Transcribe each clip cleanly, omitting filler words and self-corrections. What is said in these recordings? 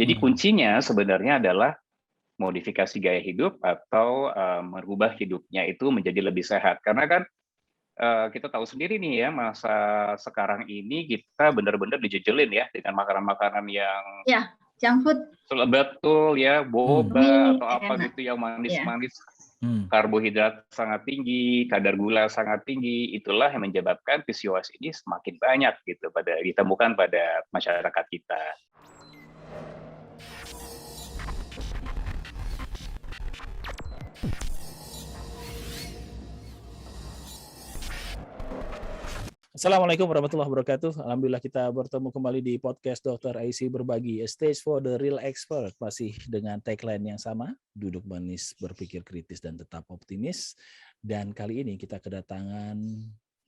Jadi kuncinya sebenarnya adalah modifikasi gaya hidup atau merubah hidupnya itu menjadi lebih sehat. Karena kan kita tahu sendiri nih ya, masa sekarang ini kita benar-benar dijejelin ya dengan makanan-makanan yang junk food. Betul ya, boba atau apa enak. gitu yang manis-manis. Karbohidrat sangat tinggi, kadar gula sangat tinggi, itulah yang menyebabkan PCOS ini semakin banyak gitu ditemukan pada masyarakat kita. Assalamualaikum warahmatullahi wabarakatuh. Alhamdulillah kita bertemu kembali di podcast Dr. IC Berbagi, a stage for the real expert. Masih dengan tagline yang sama, duduk manis, berpikir kritis, dan tetap optimis. Dan kali ini kita kedatangan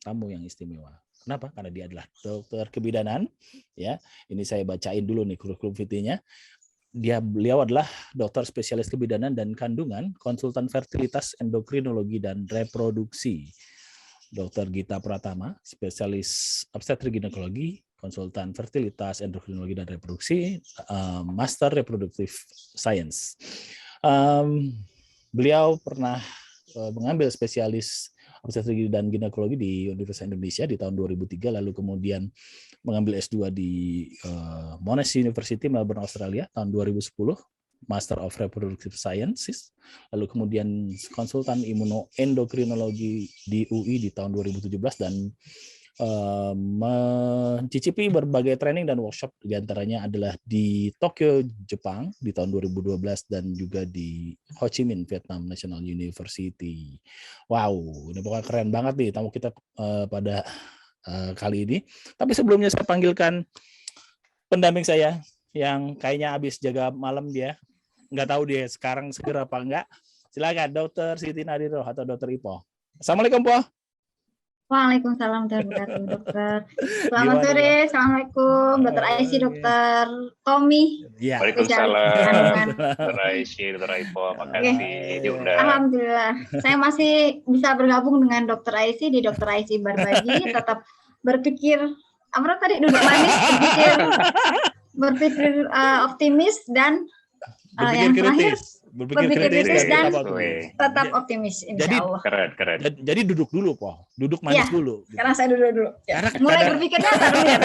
tamu yang istimewa. Kenapa? Karena dia adalah dokter kebidanan. Ya, ini saya bacain dulu nih kurikulum vitae-nya. Beliau adalah dokter spesialis kebidanan dan kandungan, konsultan fertilitas, endokrinologi, dan reproduksi. Dr. Gita Pratama, spesialis obstetrik ginekologi, konsultan fertilitas, endokrinologi, dan reproduksi, Master Reproductive Science. Beliau pernah mengambil spesialis obstetrik dan ginekologi di Universitas Indonesia di tahun 2003, lalu kemudian mengambil S2 di Monash University, Melbourne, Australia, tahun 2010. Master of Reproductive Sciences, lalu kemudian konsultan imunoendokrinologi di UI di tahun 2017 dan mencicipi berbagai training dan workshop, diantaranya adalah di Tokyo, Jepang di tahun 2012 dan juga di Ho Chi Minh, Vietnam National University. Wow, ini pokoknya keren banget nih tamu kita pada kali ini. Tapi sebelumnya saya panggilkan pendamping saya yang kayaknya habis jaga malam dia. Nggak tahu dia sekarang segera apa enggak. Silakan Dr. Siti Nadiro atau Dr. Ipo. Assalamualaikum, Po. Waalaikumsalam warahmatullahi dokter. Selamat sore, assalamualaikum, Dr. Aisyah, Dr. Tommy. Ya. Waalaikumsalam, Dr. Aisyah, Dr. Ipo. Makasih diundang. Alhamdulillah, saya masih bisa bergabung dengan Dr. Aisyah di Dr. Aisyah Berbagi. Tetap berpikir, apa tadi, duduk manis, berpikir optimis dan yang terakhir berpikir kritis dan tetap optimis, insya Allah. Keren. Jadi duduk dulu, Po. Duduk manis dulu. Sekarang saya duduk dulu. Ya. Mulai berpikirnya dulu ya.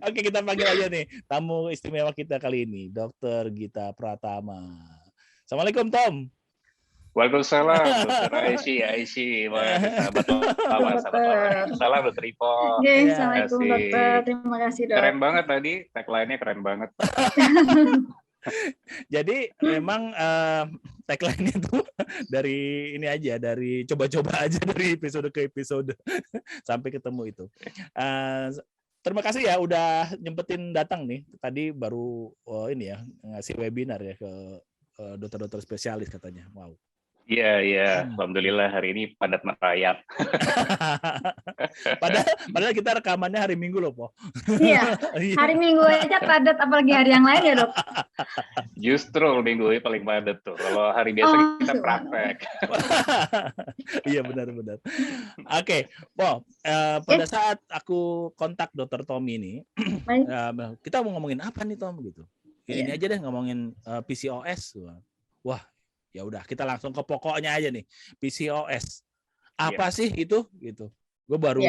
Oke, kita panggil aja nih tamu istimewa kita kali ini, Dr. Gita Pratama. Assalamualaikum, Tom. Waalaikumsalam, Dr. Aisyah, sahabat lama. Salam, Dr. Ipo. Assalamualaikum, dokter. Terima kasih, dok. Keren banget tadi, tagline-nya keren banget. Jadi memang tagline itu dari ini aja, dari coba-coba aja dari episode ke episode sampai ketemu itu. Terima kasih ya udah nyempetin datang nih. Tadi baru ini ya ngasih webinar ya ke dokter-dokter spesialis katanya. Wow. Iya. Alhamdulillah hari ini padat merayap. Padahal kita rekamannya hari Minggu loh, Po. Iya, hari Minggu aja padat, apalagi hari yang lain ya, Dok? Justru Minggu ini paling padat tuh. Kalau hari biasa kita praktek. Iya, benar. Oke, Po. Pada saat aku kontak Dr. Tommy ini, kita mau ngomongin apa nih, Tom? Gitu. Ini aja deh ngomongin PCOS. Wah, ya udah kita langsung ke pokoknya aja nih. PCOS apa sih itu gitu. Gue baru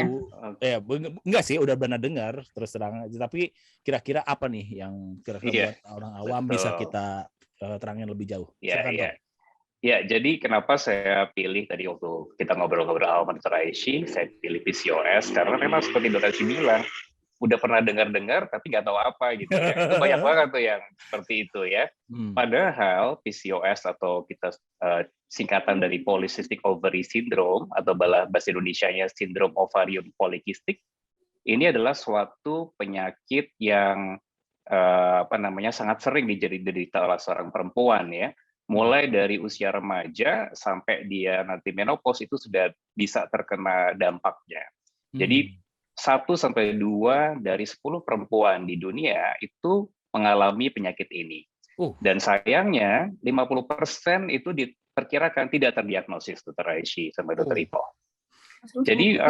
enggak sih udah pernah dengar terus terang, tapi kira-kira apa nih yang kira-kira buat orang awam bisa kita terangin lebih jauh. Ya, jadi kenapa saya pilih tadi waktu kita ngobrol-ngobrol awal Dr. Aisyah, saya pilih PCOS karena memang seperti Dr. Aisyah bilang, udah pernah dengar tapi nggak tahu apa gitu ya. Itu banyak banget tuh yang seperti itu ya. Padahal PCOS atau kita singkatan dari Polycystic Ovary Syndrome atau bahasa Indonesianya sindrom ovarium polikistik, ini adalah suatu penyakit yang sangat sering diderita oleh seorang perempuan ya. Mulai dari usia remaja sampai dia nanti menopause itu sudah bisa terkena dampaknya. Jadi 1-2 dari 10 perempuan di dunia itu mengalami penyakit ini. Dan sayangnya 50% itu diperkirakan tidak terdiagnosis, Dr. Aisyah sama Dr. Ipo. Jadi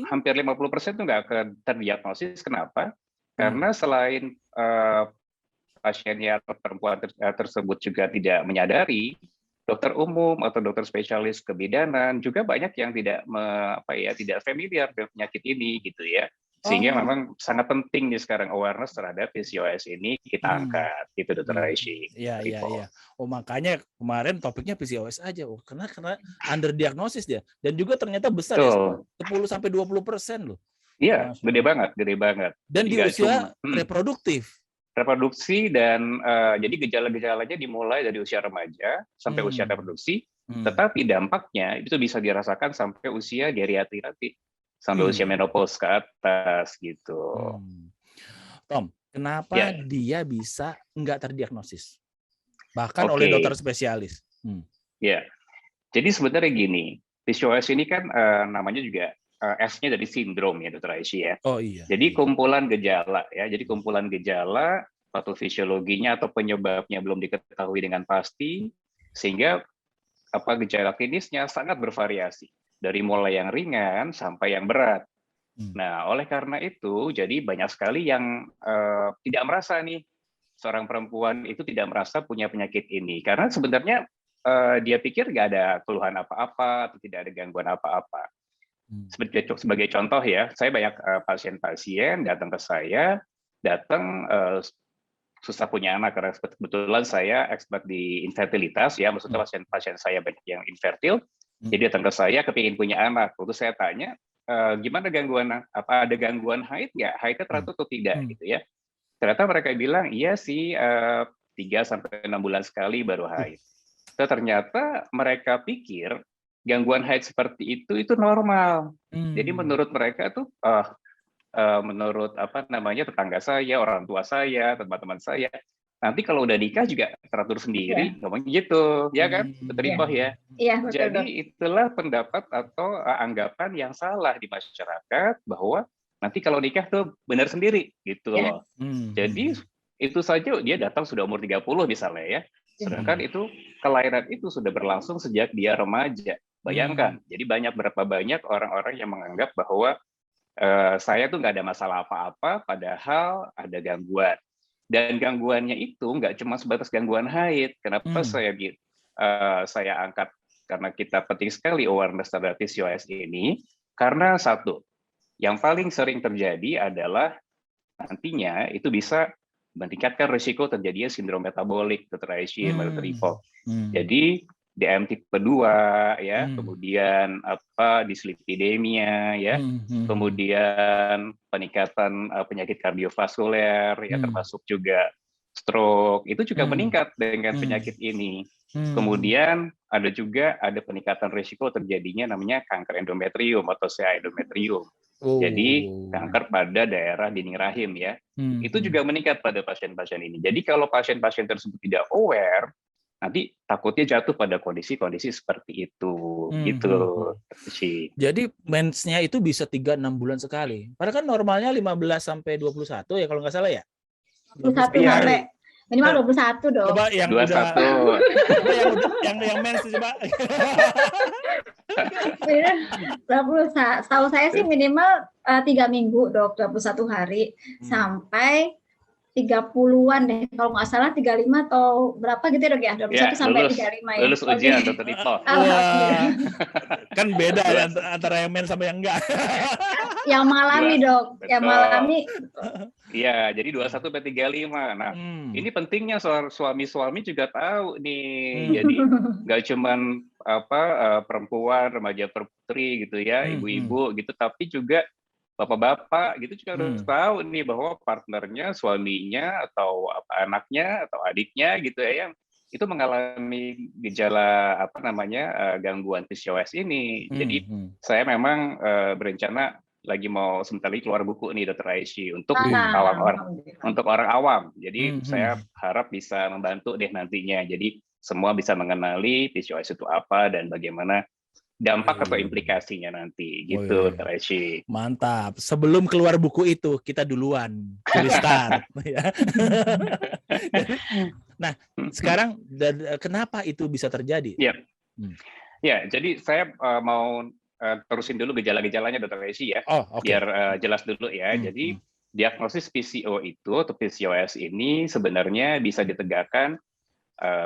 hampir 50% itu nggak akan terdiagnosis. Kenapa? Karena selain pasiennya atau perempuan tersebut juga tidak menyadari, dokter umum atau dokter spesialis kebidanan juga banyak yang tidak familiar dengan penyakit ini gitu ya. Sehingga memang sangat penting nih sekarang awareness terhadap PCOS ini kita angkat gitu Dr. Aisyah. Iya. Oh makanya kemarin topiknya PCOS aja. Oh karena underdiagnosis dia dan juga ternyata besar ya 10-20% loh. Iya, gede banget. Dan di usia reproduksi dan jadi gejala-gejalanya dimulai dari usia remaja sampai usia reproduksi, tetapi dampaknya itu bisa dirasakan sampai usia geriatri nanti. Sampai usia menopause ke atas gitu. Tom, kenapa dia bisa nggak terdiagnosis? Bahkan oleh dokter spesialis. Ya, jadi sebenarnya gini, PCOS ini kan namanya juga S-nya dari sindrom ya Dr. Aisyah ya. Oh iya. Jadi kumpulan gejala ya, patofisiologinya atau penyebabnya belum diketahui dengan pasti, sehingga gejala klinisnya sangat bervariasi. Dari mulai yang ringan sampai yang berat. Nah, oleh karena itu, jadi banyak sekali yang tidak merasa nih, seorang perempuan itu tidak merasa punya penyakit ini. Karena sebenarnya dia pikir nggak ada keluhan apa-apa, atau tidak ada gangguan apa-apa. Sebagai contoh ya, saya banyak pasien-pasien datang ke saya, susah punya anak, karena kebetulan saya expert di infertilitas, ya, maksudnya pasien-pasien saya banyak yang infertil, jadi datang ke saya kepingin punya anak. Lalu saya tanya, gimana gangguan, apa ada gangguan haid nggak? Haidnya teratur atau tidak gitu ya? Ternyata mereka bilang, iya sih 3-6 bulan sekali baru haid. Ternyata mereka pikir gangguan haid seperti itu normal. Jadi menurut mereka tuh, menurut tetangga saya, orang tua saya, teman-teman saya, nanti kalau udah nikah juga teratur sendiri, ngomong gitu, ya kan, Dr. ya. Iya, betul. Jadi itulah pendapat atau anggapan yang salah di masyarakat bahwa nanti kalau nikah tuh benar sendiri, gitu loh. Jadi itu saja dia datang sudah umur 30 misalnya ya, sedangkan itu kelahiran itu sudah berlangsung sejak dia remaja. Bayangkan, jadi berapa banyak orang-orang yang menganggap bahwa saya tuh nggak ada masalah apa-apa, padahal ada gangguan. Dan gangguannya itu nggak cuma sebatas gangguan haid. Kenapa saya angkat? Karena kita penting sekali awareness terhadap PCOS ini. Karena satu, yang paling sering terjadi adalah nantinya itu bisa meningkatkan risiko terjadinya sindrom metabolik, Dr. Aisyah, Dr. Ivo. Jadi DM tipe 2 ya, kemudian dislipidemia ya, kemudian peningkatan penyakit kardiovaskuler ya, termasuk juga stroke, itu juga meningkat dengan penyakit ini. Kemudian ada peningkatan risiko terjadinya namanya kanker endometrium atau CA endometrium. Jadi kanker pada daerah dinding rahim ya. Itu juga meningkat pada pasien-pasien ini. Jadi kalau pasien-pasien tersebut tidak aware, nanti takutnya jatuh pada kondisi-kondisi seperti itu, gitu. Jadi mensnya itu bisa 3-6 bulan sekali. Padahal kan normalnya 15-21 ya kalau nggak salah ya. 21 hari. Minimal 21 dong. Coba yang 21. yang mens coba. Setahu saya sih minimal 3 minggu dok, 21 hari sampai 30-an deh, kalau nggak salah 35 atau berapa gitu ya dok ya, 21 sampai 35 ya. Lulus ujian Dr. Ivo. Kan beda antara yang men sama yang enggak. Yang malami dok, yang malami. Iya, jadi 21 sampai 35. Nah, ini pentingnya suami-suami juga tahu nih. Jadi nggak cuman perempuan, remaja putri gitu ya, ibu-ibu gitu, tapi juga bapak-bapak gitu juga harus tahu nih bahwa partnernya, suaminya atau anaknya atau adiknya gitu ya yang itu mengalami gejala gangguan PCOS ini. Jadi saya memang berencana lagi mau sebentar lagi keluar buku nih Dr. Aisyah untuk orang awam. Jadi saya harap bisa membantu deh nantinya. Jadi semua bisa mengenali PCOS itu apa dan bagaimana dampak atau implikasinya nanti gitu, Dr. Aisyah. Mantap. Sebelum keluar buku itu kita duluan start ya. Nah, sekarang kenapa itu bisa terjadi? Ya, jadi saya mau terusin dulu gejala-gejalanya Dr. Aisyah ya, biar jelas dulu ya. Jadi diagnosis PCO itu atau PCOS ini sebenarnya bisa ditegakkan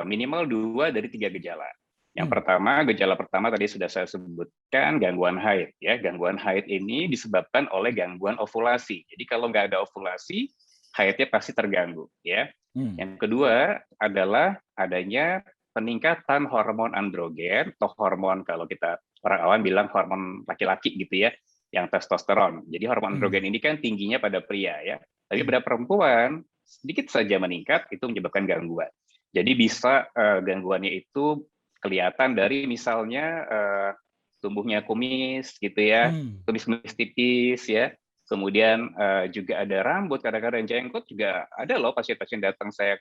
minimal 2 dari 3 gejala. Yang pertama, gejala pertama tadi sudah saya sebutkan, gangguan haid. Ya, gangguan haid ini disebabkan oleh gangguan ovulasi. Jadi kalau nggak ada ovulasi, haidnya pasti terganggu. Ya. Yang kedua adalah adanya peningkatan hormon androgen atau hormon, kalau kita orang awam bilang hormon laki-laki gitu ya, yang testosteron. Jadi hormon androgen ini kan tingginya pada pria ya. Tapi pada perempuan sedikit saja meningkat itu menyebabkan gangguan. Jadi bisa gangguannya itu kelihatan dari misalnya tumbuhnya kumis gitu ya, kumis tipis ya. Kemudian juga ada rambut, kadang-kadang jenggot juga ada loh pasien-pasien datang saya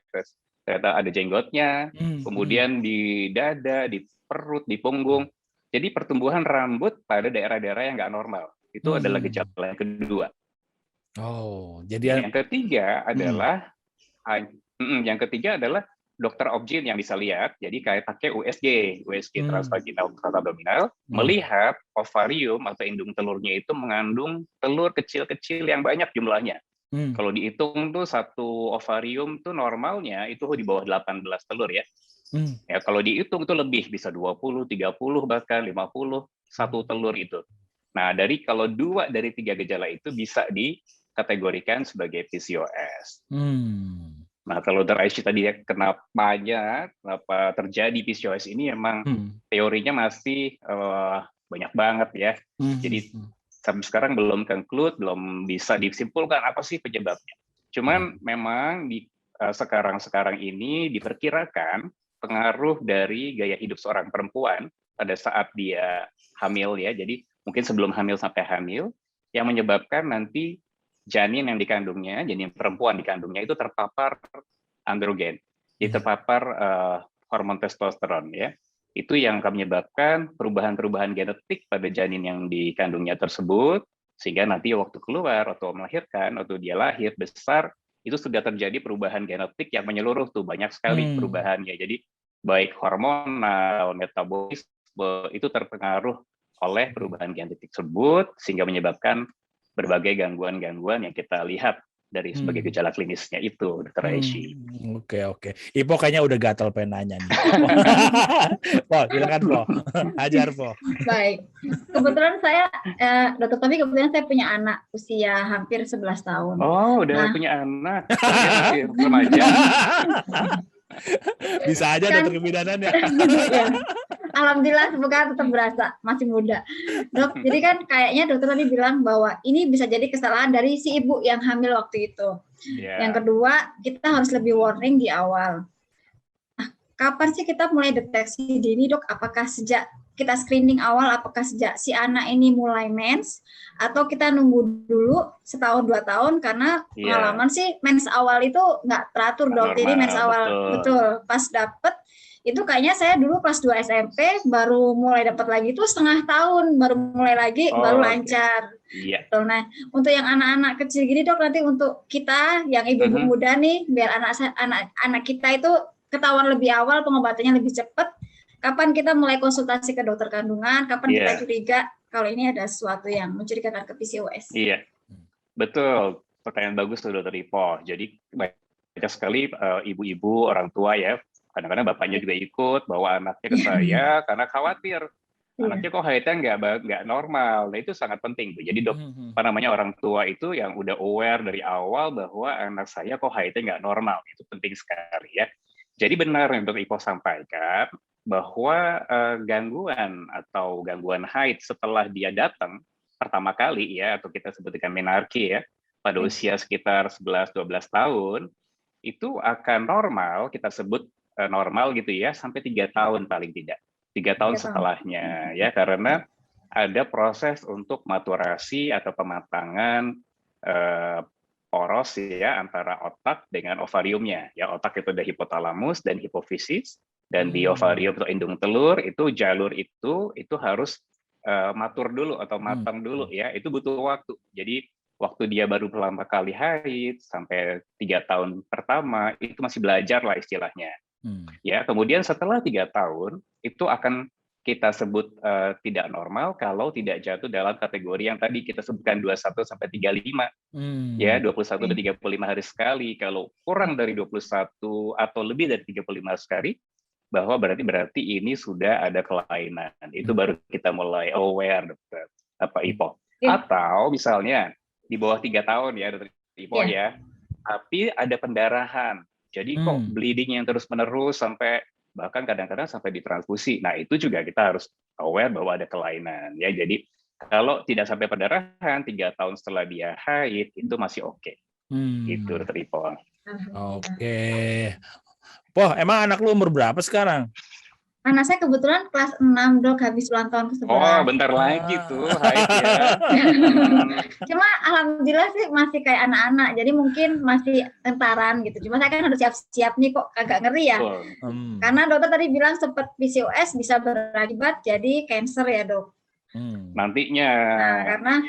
ternyata ada jenggotnya. Kemudian di dada, di perut, di punggung. Jadi pertumbuhan rambut pada daerah-daerah yang nggak normal. Itu adalah gejala yang kedua. Oh, jadi yang ketiga adalah dokter obgyn yang bisa lihat. Jadi kayak pakai USG transvaginal abdominal, melihat ovarium atau indung telurnya itu mengandung telur kecil-kecil yang banyak jumlahnya. Kalau dihitung tuh satu ovarium tuh normalnya itu di bawah 18 telur ya. Ya kalau dihitung itu lebih, bisa 20, 30 bahkan 50 satu telur itu. Nah, kalau 2 dari 3 gejala itu bisa dikategorikan sebagai PCOS. Nah, kalau Dr. Aisyah tadi ya, kenapa terjadi PCOS ini emang teorinya masih banyak banget ya. Jadi sampai sekarang belum conclude, belum bisa disimpulkan apa sih penyebabnya. Cuman memang sekarang ini diperkirakan pengaruh dari gaya hidup seorang perempuan pada saat dia hamil ya. Jadi mungkin sebelum hamil sampai hamil yang menyebabkan nanti janin yang dikandungnya, janin perempuan dikandungnya itu terpapar androgen, jadi terpapar hormon testosteron ya. Itu yang akan menyebabkan perubahan-perubahan genetik pada janin yang dikandungnya tersebut, sehingga nanti waktu keluar atau melahirkan atau dia lahir besar itu sudah terjadi perubahan genetik yang menyeluruh tuh, banyak sekali perubahannya. Jadi baik hormonal, metabolisme itu terpengaruh oleh perubahan genetik tersebut sehingga menyebabkan berbagai gangguan-gangguan yang kita lihat dari sebagai gejala klinisnya itu, Dr. Aisyah. Oke. Ipo kayaknya udah gatal pengen nanya nih. Po, silakan Po. Ajar Po. Baik. Kebetulan saya, Dokter Tommy, kebetulan saya punya anak usia hampir 11 tahun. Oh, udah punya anak. Saya masih remaja. Bisa aja dokter kebidanan ya. Alhamdulillah, semoga tetap berasa masih muda. Dok, jadi kan kayaknya dokter tadi bilang bahwa ini bisa jadi kesalahan dari si ibu yang hamil waktu itu. Yang kedua, kita harus lebih warning di awal. Nah, kapan sih kita mulai deteksi dini, Dok? Apakah sejak kita screening awal, apakah sejak si anak ini mulai mens, atau kita nunggu dulu setahun 2 tahun, karena pengalaman sih mens awal itu nggak teratur, Dok. Jadi mens awal betul pas dapet itu kayaknya saya dulu kelas 2 SMP baru mulai dapat lagi itu setengah tahun baru mulai lagi baru lancar. Nah, untuk yang anak-anak kecil gini, Dok, nanti untuk kita yang ibu-ibu muda nih, biar anak kita itu ketahuan lebih awal, pengobatannya lebih cepat. Kapan kita mulai konsultasi ke dokter kandungan? Kapan kita curiga kalau ini ada sesuatu yang mencurigakan ke PCOS? Iya, betul. Pertanyaan bagus tuh, Dokter Ipo. Jadi banyak sekali ibu-ibu, orang tua ya. Kadang-kadang bapaknya juga ikut bawa anaknya ke saya karena khawatir anaknya kok haidnya nggak normal. Nah, itu sangat penting tuh. Jadi orang tua itu yang udah aware dari awal bahwa anak saya kok haidnya nggak normal. Itu penting sekali ya. Jadi benar yang Dr. Ipo sampaikan bahwa gangguan atau gangguan haid setelah dia datang pertama kali ya, atau kita sebutkan menarki ya, pada usia sekitar 11-12 tahun itu akan normal, kita sebut normal gitu ya, sampai 3 tahun paling tidak. 3 tahun setelahnya ya, karena ada proses untuk maturasi atau pematangan poros ya antara otak dengan ovariumnya. Ya, otak itu ada hipotalamus dan hipofisis, dan di ovarium atau indung telur itu jalur itu harus matur dulu atau matang dulu ya. Itu butuh waktu. Jadi waktu dia baru pertama kali haid sampai 3 tahun pertama itu masih belajar lah istilahnya. Ya, kemudian setelah 3 tahun itu akan kita sebut tidak normal kalau tidak jatuh dalam kategori yang tadi kita sebutkan 21 sampai 35. Ya, 21 dan 35 hari sekali. Kalau kurang dari 21 atau lebih dari 35 sekali, bahwa berarti ini sudah ada kelainan. Itu baru kita mulai aware, Dokter Ipo. Atau misalnya di bawah 3 tahun ya, Dokter Ipo ya, tapi ada pendarahan. Jadi kok bleeding yang terus-menerus sampai bahkan kadang-kadang sampai ditransfusi. Nah, itu juga kita harus aware bahwa ada kelainan ya. Jadi kalau tidak sampai pendarahan 3 tahun setelah dia haid itu masih oke. Gitu, Dokter Ipo. Oke. Poh, emang anak lu umur berapa sekarang? Anak saya kebetulan kelas 6, Dok, habis ulang tahun ke-11. Oh, bentar lagi tuh haid ya. Cuma alhamdulillah sih masih kayak anak-anak, jadi mungkin masih tentaran gitu. Cuma saya kan harus siap-siap nih, kok agak ngeri ya. Karena dokter tadi bilang sempat PCOS bisa berakibat jadi cancer ya, Dok. Nantinya. Nah,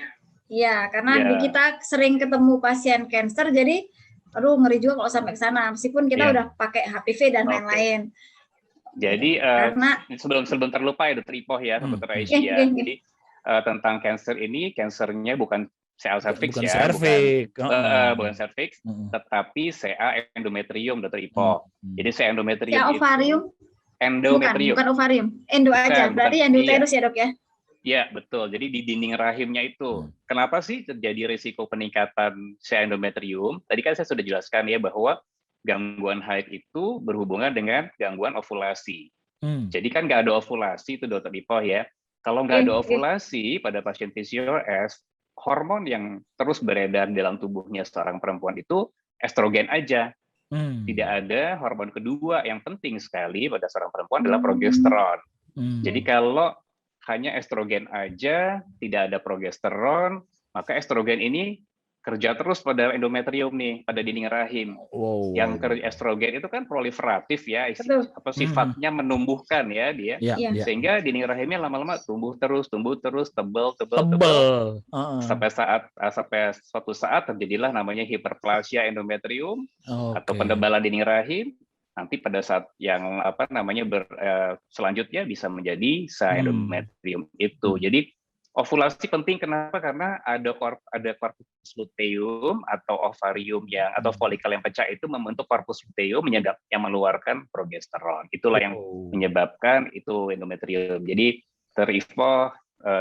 karena di kita sering ketemu pasien cancer, jadi aduh ngeri juga kalau sampai ke sana, meskipun kita udah pakai HPV dan lain-lain. Jadi sebelum terlupa ya Dokter Ipoh ya, Dokter Aisyah ya. Jadi tentang cancer ini, cancernya bukan CA cervix ya, bukan cervix, tetapi CA endometrium, Dokter Ipoh. Jadi CA endometrium CA ovarium? Endometrium. Bukan ovarium, endo aja. Berarti yang di uterus ya, Dok ya? Iya, betul. Jadi di dinding rahimnya itu. Kenapa sih terjadi risiko peningkatan CA endometrium? Tadi kan saya sudah jelaskan ya bahwa gangguan haid itu berhubungan dengan gangguan ovulasi. Jadi kan nggak ada ovulasi itu Dokter Ipoh ya. Kalau nggak ada ovulasi pada pasien PCOS, hormon yang terus beredar dalam tubuhnya seorang perempuan itu estrogen aja. Tidak ada hormon kedua yang penting sekali pada seorang perempuan adalah progesteron. Jadi kalau hanya estrogen aja, tidak ada progesteron, maka estrogen ini kerja terus pada endometrium nih, pada dinding rahim. Yang estrogen itu kan proliferatif ya, sifatnya menumbuhkan ya dia, sehingga dinding rahimnya lama-lama tumbuh terus, tebal, sampai suatu saat terjadilah namanya hiperplasia endometrium atau pendebalan dinding rahim. Nanti pada saat yang selanjutnya bisa menjadi CA endometrium itu. Jadi ovulasi penting kenapa? Karena ada corpus luteum atau ovarium atau folikel yang pecah itu membentuk corpus luteum yang mengeluarkan progesteron. Itulah yang menyebabkan itu endometrium. Jadi Dr. Ipoh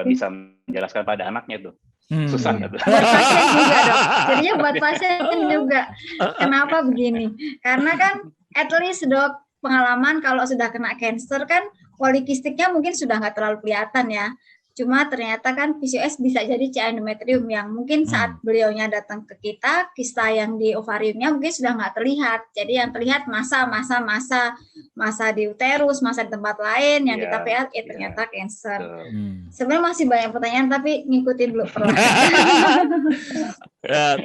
bisa menjelaskan pada anaknya tuh. Susah nggak tuh? Buat pasien juga, Dok. Jadinya buat pasien juga. Kenapa begini? Karena kan at least, Dok, pengalaman kalau sudah kena cancer kan polikistiknya mungkin sudah nggak terlalu kelihatan ya. Cuma ternyata kan PCOS bisa jadi CA endometrium yang mungkin saat beliaunya datang ke kita, kista yang di ovariumnya mungkin sudah nggak terlihat. Jadi yang terlihat masa di uterus, masa di tempat lain yang kita lihat ternyata cancer. Sebenarnya masih banyak pertanyaan tapi ngikutin dulu.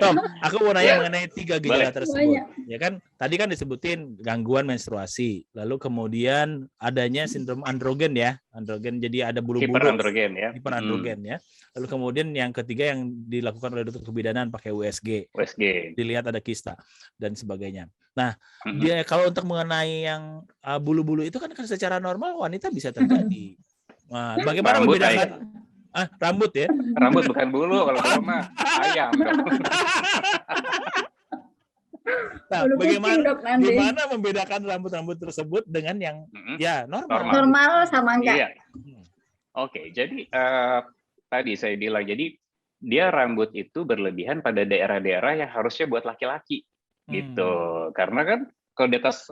Tom, aku mau nanya mengenai 3 gejala tersebut. Ya kan, tadi kan disebutin gangguan menstruasi, lalu kemudian adanya sindrom androgen ya, jadi ada bulu-bulu. Hiperandrogen ya. Lalu kemudian yang ketiga yang dilakukan oleh dokter kebidanan pakai USG. Dilihat ada kista dan sebagainya. Nah, dia kalau untuk mengenai yang bulu-bulu itu kan secara normal wanita bisa terjadi. Nah, bagaimana membedakan? Rambut ya? Rambut bukan bulu, kalau bulu mah ayam. Nah, bagaimana membedakan rambut-rambut tersebut dengan yang normal? Normal sama enggak? Iya. Oke, jadi tadi saya bilang, jadi dia rambut itu berlebihan pada daerah-daerah yang harusnya buat laki-laki, gitu. Karena kan kalau di atas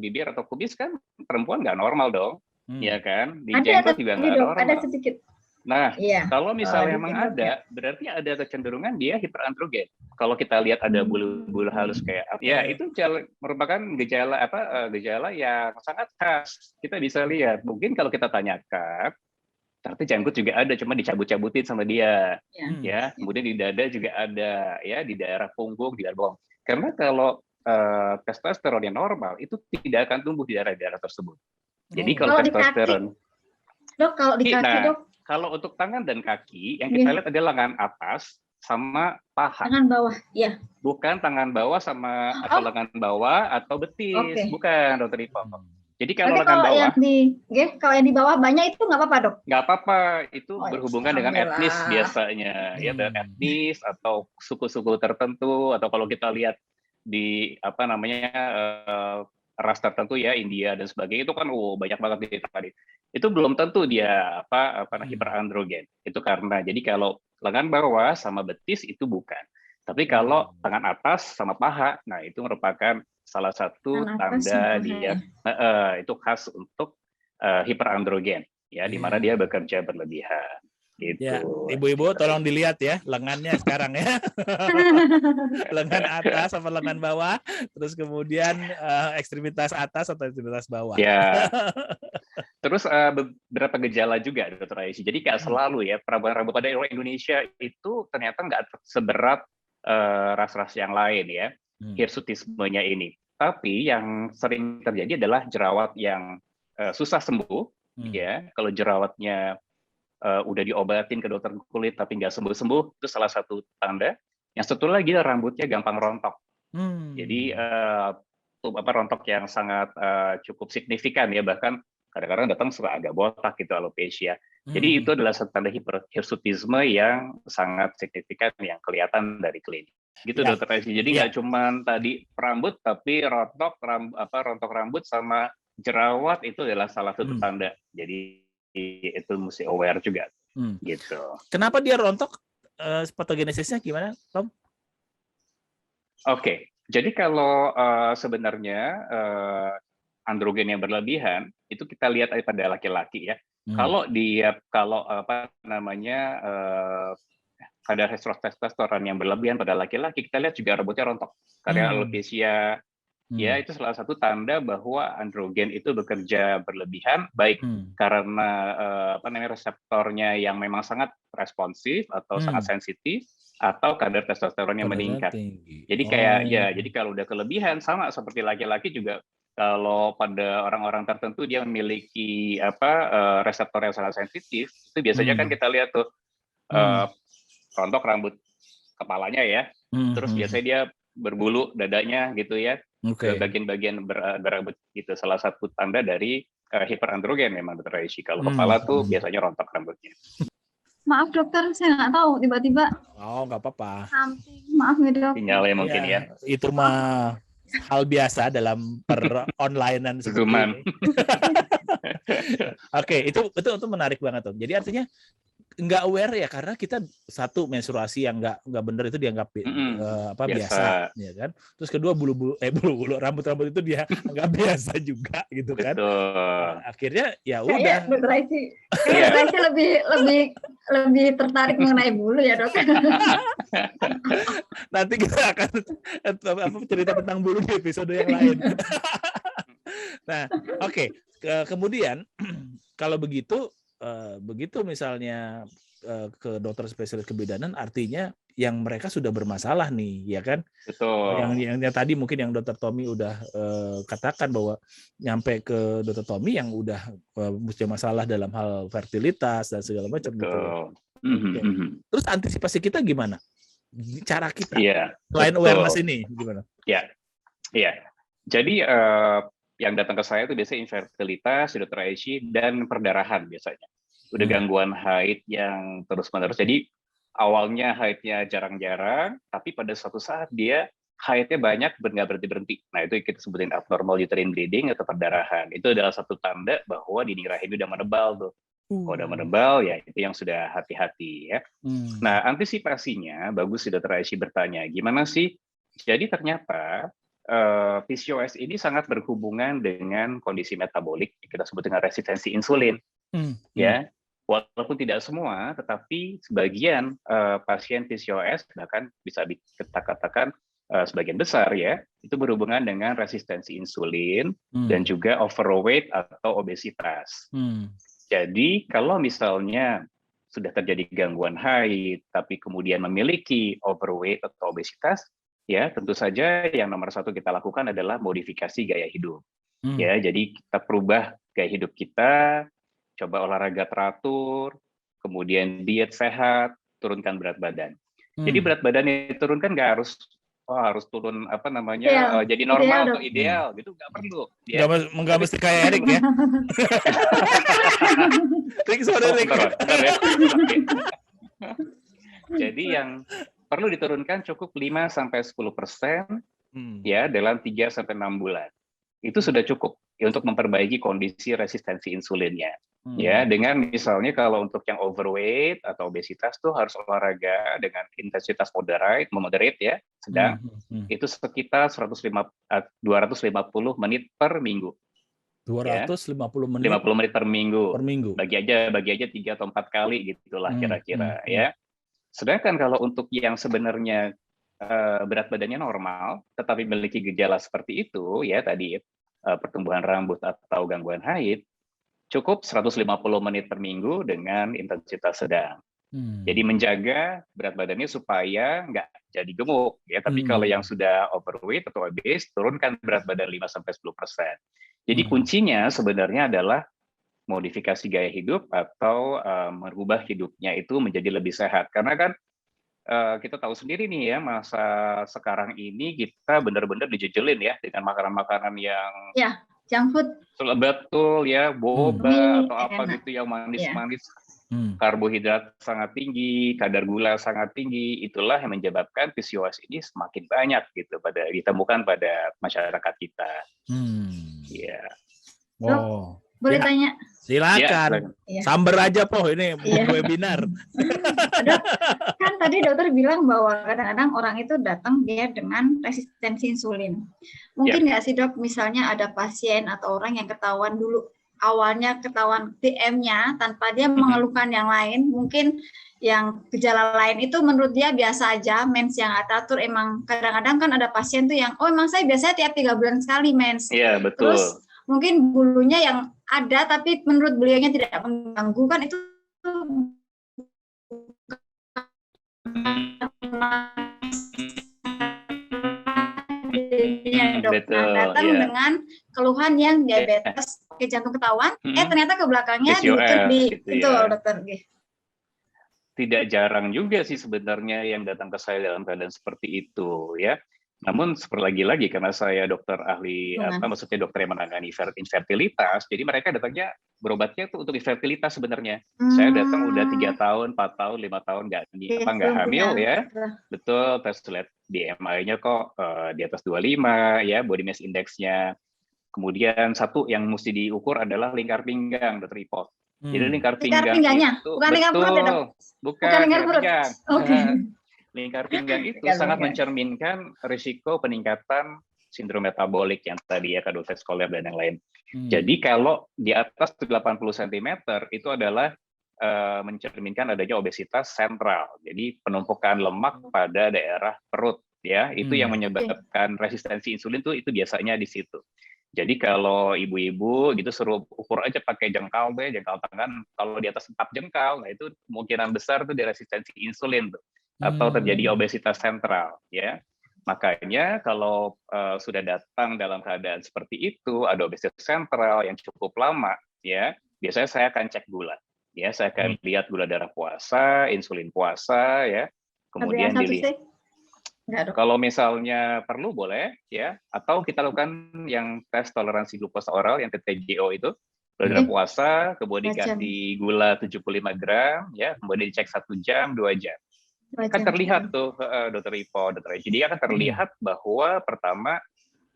bibir atau kubis kan perempuan nggak normal dong, ya kan? Di jenggot juga nggak normal. Ada sedikit. Nah, kalau misalnya memang ada, berarti ada kecenderungan dia hiperandrogen. Kalau kita lihat ada bulu-bulu halus kayak itu merupakan gejala yang sangat khas. Kita bisa lihat. Mungkin kalau kita tanyakan, ternyata janggut juga ada, cuma dicabut-cabutin sama dia. Ya, kemudian di dada juga ada, ya, di daerah punggung, di daerah bawah. Karena kalau testosteron yang normal itu tidak akan tumbuh di daerah-daerah tersebut. Jadi kalau testosteron, Dok, kalau di kaki, Dok. Kalau untuk tangan dan kaki, yang kita lihat adalah lengan atas sama paha. Tangan bawah, ya. Bukan tangan bawah sama atau lengan bawah atau betis, bukan, Dokter Ipoh. Jadi kalau Berarti lengan bawah, kalau yang di bawah banyak itu nggak apa-apa, Dok? nggak apa-apa, itu Oh, berhubungan dengan etnis alhamdulillah. biasanya, ya dengan etnis atau suku-suku tertentu, atau kalau kita lihat di apa namanya ras tertentu ya India dan sebagainya itu kan banyak banget di tadi. Itu belum tentu dia hiperandrogen. Itu karena jadi kalau lengan bawah sama betis itu bukan. Tapi kalau tangan atas sama paha, nah itu merupakan salah satu tanda dia itu khas untuk hiperandrogen, ya, di mana dia bekerja berlebihan. Gitu. Ya, ibu-ibu tolong dilihat ya lengannya sekarang ya. Lengan atas sama lengan bawah, terus kemudian ekstremitas atas atau ekstremitas bawah. Ya. Terus beberapa gejala juga, Dr. Aisyah. Jadi kayak selalu ya, perabuan rambut pada orang Indonesia itu ternyata nggak seberat ras-ras yang lain ya, hirsutismenya ini. Tapi yang sering terjadi adalah jerawat yang susah sembuh, ya. Kalau jerawatnya udah diobatin ke dokter kulit tapi nggak sembuh-sembuh, itu salah satu tanda. Yang satu lagi rambutnya gampang rontok. Jadi rontok yang sangat cukup signifikan ya, bahkan kadang-kadang datang suka agak botak gitu, alopecia. Jadi itu adalah tanda hirsutisme yang sangat signifikan yang kelihatan dari klinik. Gitu ya. Dokter Aisyah. Jadi nggak cuma tadi rambut, tapi rontok rambut sama jerawat itu adalah salah satu tanda. Jadi itu mesti aware juga. Gitu. Kenapa dia rontok? Patogenesisnya gimana, Tom? Oke. Jadi kalau sebenarnya androgen yang berlebihan itu kita lihat pada laki-laki ya. Kalau kadar testosteron yang berlebihan pada laki-laki, kita lihat juga rambutnya rontok. Karena alopecia, ya itu salah satu tanda bahwa androgen itu bekerja berlebihan, baik karena reseptornya yang memang sangat responsif atau sangat sensitif, atau kadar testosteronnya meningkat. Jadi jadi kalau udah kelebihan, sama seperti laki-laki juga, kalau pada orang-orang tertentu dia memiliki reseptor yang sangat sensitif, itu biasanya kan kita lihat tuh rontok rambut kepalanya ya, terus biasanya dia berbulu dadanya gitu ya, bagian-bagian berambut gitu. Salah satu tanda dari hiperandrogen memang, Dr. Aisyah. Kalau kepala tuh biasanya rontok rambutnya. Maaf dokter, saya nggak tahu tiba-tiba. Oh, nggak apa-apa. Maaf nih dok. Sinyalnya mungkin ya. Itu mah hal biasa dalam per-onlinean seperti ini. Oke, itu menarik banget, Tom. Jadi artinya nggak aware ya, karena kita satu menstruasi yang nggak benar itu dianggap biasa, ya kan. Terus kedua bulu-bulu rambut-rambut itu dia nggak biasa juga gitu kan. Nah, akhirnya ya udah. Dokter Aisyah lebih tertarik mengenai bulu ya dok. Nanti kita akan cerita tentang bulu di episode yang lain. Nah, oke. Kemudian kalau begitu misalnya ke dokter spesialis kebidanan, artinya yang mereka sudah bermasalah nih, ya kan? Betul. Yang tadi mungkin yang dokter Tommy udah katakan bahwa nyampe ke dokter Tommy yang udah punya masalah dalam hal fertilitas dan segala macam gitu. Okay. Terus antisipasi kita gimana? Cara kita selain awareness ini gimana? Iya. Jadi yang datang ke saya itu biasanya infertilitas, Dr. Aisyah, dan perdarahan biasanya. Udah gangguan haid yang terus-menerus. Jadi awalnya haidnya jarang-jarang, tapi pada suatu saat dia haidnya banyak, nggak berhenti-berhenti. Nah, itu kita sebutin abnormal uterine bleeding atau perdarahan. Itu adalah satu tanda bahwa dinding rahim udah menebal tuh. Kalau udah menebal, ya itu yang sudah hati-hati ya. Nah, antisipasinya, bagus sih Dr. Aisyah bertanya, gimana sih? Jadi ternyata PCOS ini sangat berhubungan dengan kondisi metabolik, kita sebut dengan resistensi insulin. Ya, walaupun tidak semua, tetapi sebagian pasien PCOS, bahkan bisa kita katakan sebagian besar ya, itu berhubungan dengan resistensi insulin dan juga overweight atau obesitas. Jadi kalau misalnya sudah terjadi gangguan haid, tapi kemudian memiliki overweight atau obesitas, ya tentu saja yang nomor satu kita lakukan adalah modifikasi gaya hidup. Ya, jadi kita perubah gaya hidup kita, coba olahraga teratur, kemudian diet sehat, turunkan berat badan. Jadi berat badan yang diturunkan nggak harus harus turun jadi normal atau ideal gitu, nggak perlu. Ya. Nggak mesti kayak Erik ya. Rick, sorry Rick. Ya. Jadi yang perlu diturunkan cukup 5-10% ya dalam 3-6 bulan. Itu sudah cukup ya, untuk memperbaiki kondisi resistensi insulinnya. Ya, dengan misalnya kalau untuk yang overweight atau obesitas tuh harus olahraga dengan intensitas moderate ya, sedang itu sekitar 250 menit per minggu. 250 menit. 50 menit per minggu. Per minggu. Bagi aja 3 atau 4 kali gitulah kira-kira ya. Sedangkan kalau untuk yang sebenarnya berat badannya normal tetapi memiliki gejala seperti itu ya tadi pertumbuhan rambut atau gangguan haid, cukup 150 menit per minggu dengan intensitas sedang. Jadi menjaga berat badannya supaya nggak jadi gemuk ya. Tapi kalau yang sudah overweight atau obese, turunkan berat badan 5-10%. Jadi kuncinya sebenarnya adalah modifikasi gaya hidup atau merubah hidupnya itu menjadi lebih sehat. Karena kan kita tahu sendiri nih ya, masa sekarang ini kita benar-benar dijejelin ya dengan makanan-makanan yang junk food. Betul ya, boba atau apa gitu yang manis-manis. Karbohidrat sangat tinggi, kadar gula sangat tinggi, itulah yang menyebabkan PCOS ini semakin banyak gitu ditemukan pada masyarakat kita. Ya. Dok, boleh tanya? Silakan. Samber aja ini webinar. Dok, kan tadi dokter bilang bahwa kadang-kadang orang itu datang dia dengan resistensi insulin. Mungkin nggak sih dok, misalnya ada pasien atau orang yang ketahuan dulu awalnya ketahuan DM-nya tanpa dia mengeluhkan yang lain, mungkin yang gejala lain itu menurut dia biasa aja, mens yang nggak teratur. Emang kadang-kadang kan ada pasien tuh yang emang saya biasanya tiap 3 bulan sekali mens. Iya betul. Terus mungkin bulunya yang ada tapi menurut beliaunya tidak mengganggu, kan itu datang dengan keluhan yang diabetes jantung ketahuan, ternyata ke belakangnya betul dokter. Tidak jarang juga sih sebenarnya yang datang ke saya dalam keadaan seperti itu ya. Namun lagi-lagi karena saya dokter ahli maksudnya dokter yang menangani infertilitas, jadi mereka datangnya berobatnya itu untuk infertilitas sebenarnya. Saya datang udah 3 tahun, 4 tahun, 5 tahun nggak hamil ya. Betul, tes lihat BMI-nya kok di atas 25 ya, body mass index-nya. Kemudian satu yang mesti diukur adalah lingkar pinggang, dokter Ipo. Jadi lingkar pinggangnya itu bukan lingkar perut ya, Dok? Bukan lingkar pinggang. Oke. Lingkar pinggang itu sangat mencerminkan risiko peningkatan sindrom metabolik yang tadi ya kardiovaskuler dan yang lain. Jadi kalau di atas 80 cm itu adalah mencerminkan adanya obesitas sentral. Jadi penumpukan lemak pada daerah perut ya, itu yang menyebabkan resistensi insulin itu biasanya di situ. Jadi kalau ibu-ibu gitu suruh ukur aja pakai jengkal tangan, kalau di atas 4 jengkal, nah itu kemungkinan besar tuh di resistensi insulin tuh. Atau terjadi obesitas sentral ya. Makanya kalau sudah datang dalam keadaan seperti itu, ada obesitas sentral yang cukup lama ya, biasanya saya akan cek gula ya, saya akan lihat gula darah puasa, insulin puasa ya, kemudian dilihat kalau misalnya perlu boleh ya, atau kita lakukan yang tes toleransi glukosa oral yang TTGO itu, gula darah puasa, kemudian dikasih gula 75 gram ya, kemudian dicek 1 jam, 2 jam. Kan terlihat tuh dokter Ipo, dokter Jadi akan terlihat bahwa pertama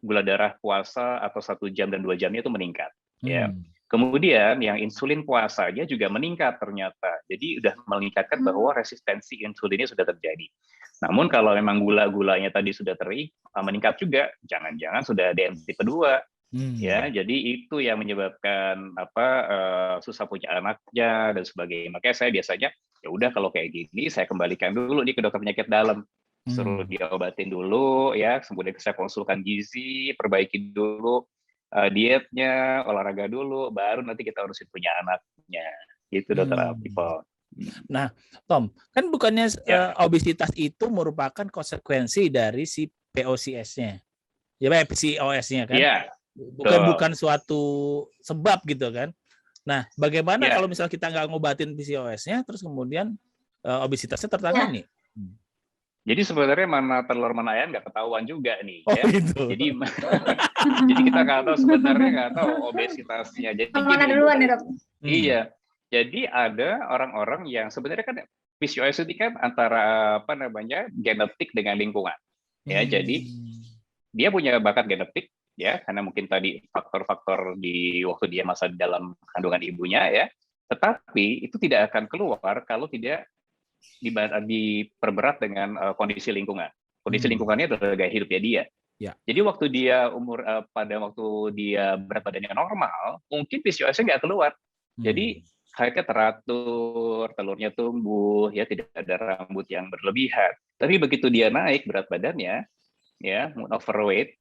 gula darah puasa atau 1 jam dan 2 jamnya itu meningkat ya. Kemudian yang insulin puasanya juga meningkat ternyata. Jadi udah meningkatkan bahwa resistensi insulinnya sudah terjadi. Namun kalau memang gula-gulanya tadi sudah meningkat juga, jangan-jangan sudah DM tipe 2. Ya, jadi itu yang menyebabkan susah punya anaknya dan sebagainya. Makanya saya biasanya ya udah kalau kayak gini saya kembalikan dulu nih ke dokter penyakit dalam, suruh diobatin dulu ya, kemudian saya konsulkan gizi, perbaiki dulu dietnya, olahraga dulu, baru nanti kita urusin punya anaknya. Gitu dokter Ipo. Nah, Tom, kan bukannya obesitas itu merupakan konsekuensi dari si PCOS-nya, ya PCOS-nya kan? Iya. Bukan suatu sebab gitu kan? Nah, bagaimana kalau misalnya kita nggak ngobatin PCOS-nya, terus kemudian obesitasnya tertangani? Jadi sebenarnya mana telur mana ayam nggak ketahuan juga nih, Oh ya. gitu. Jadi jadi kita nggak tahu sebenarnya nggak tahu obesitasnya. Jadi Mana gini, duluan ya dok? Iya. Jadi ada orang-orang yang sebenarnya kan PCOS itu kan antara apa namanya genetik dengan lingkungan. Ya, jadi dia punya bakat genetik ya karena mungkin tadi faktor-faktor di waktu dia masa di dalam kandungan ibunya ya. Tetapi itu tidak akan keluar kalau tidak diperberat dengan kondisi lingkungan. Kondisi lingkungannya adalah gaya hidupnya dia. Ya. Jadi waktu dia pada waktu dia berat badannya normal, mungkin PCOS-nya nggak keluar. Jadi haidnya teratur, telurnya tumbuh, ya tidak ada rambut yang berlebihan. Tapi begitu dia naik berat badannya, ya overweight,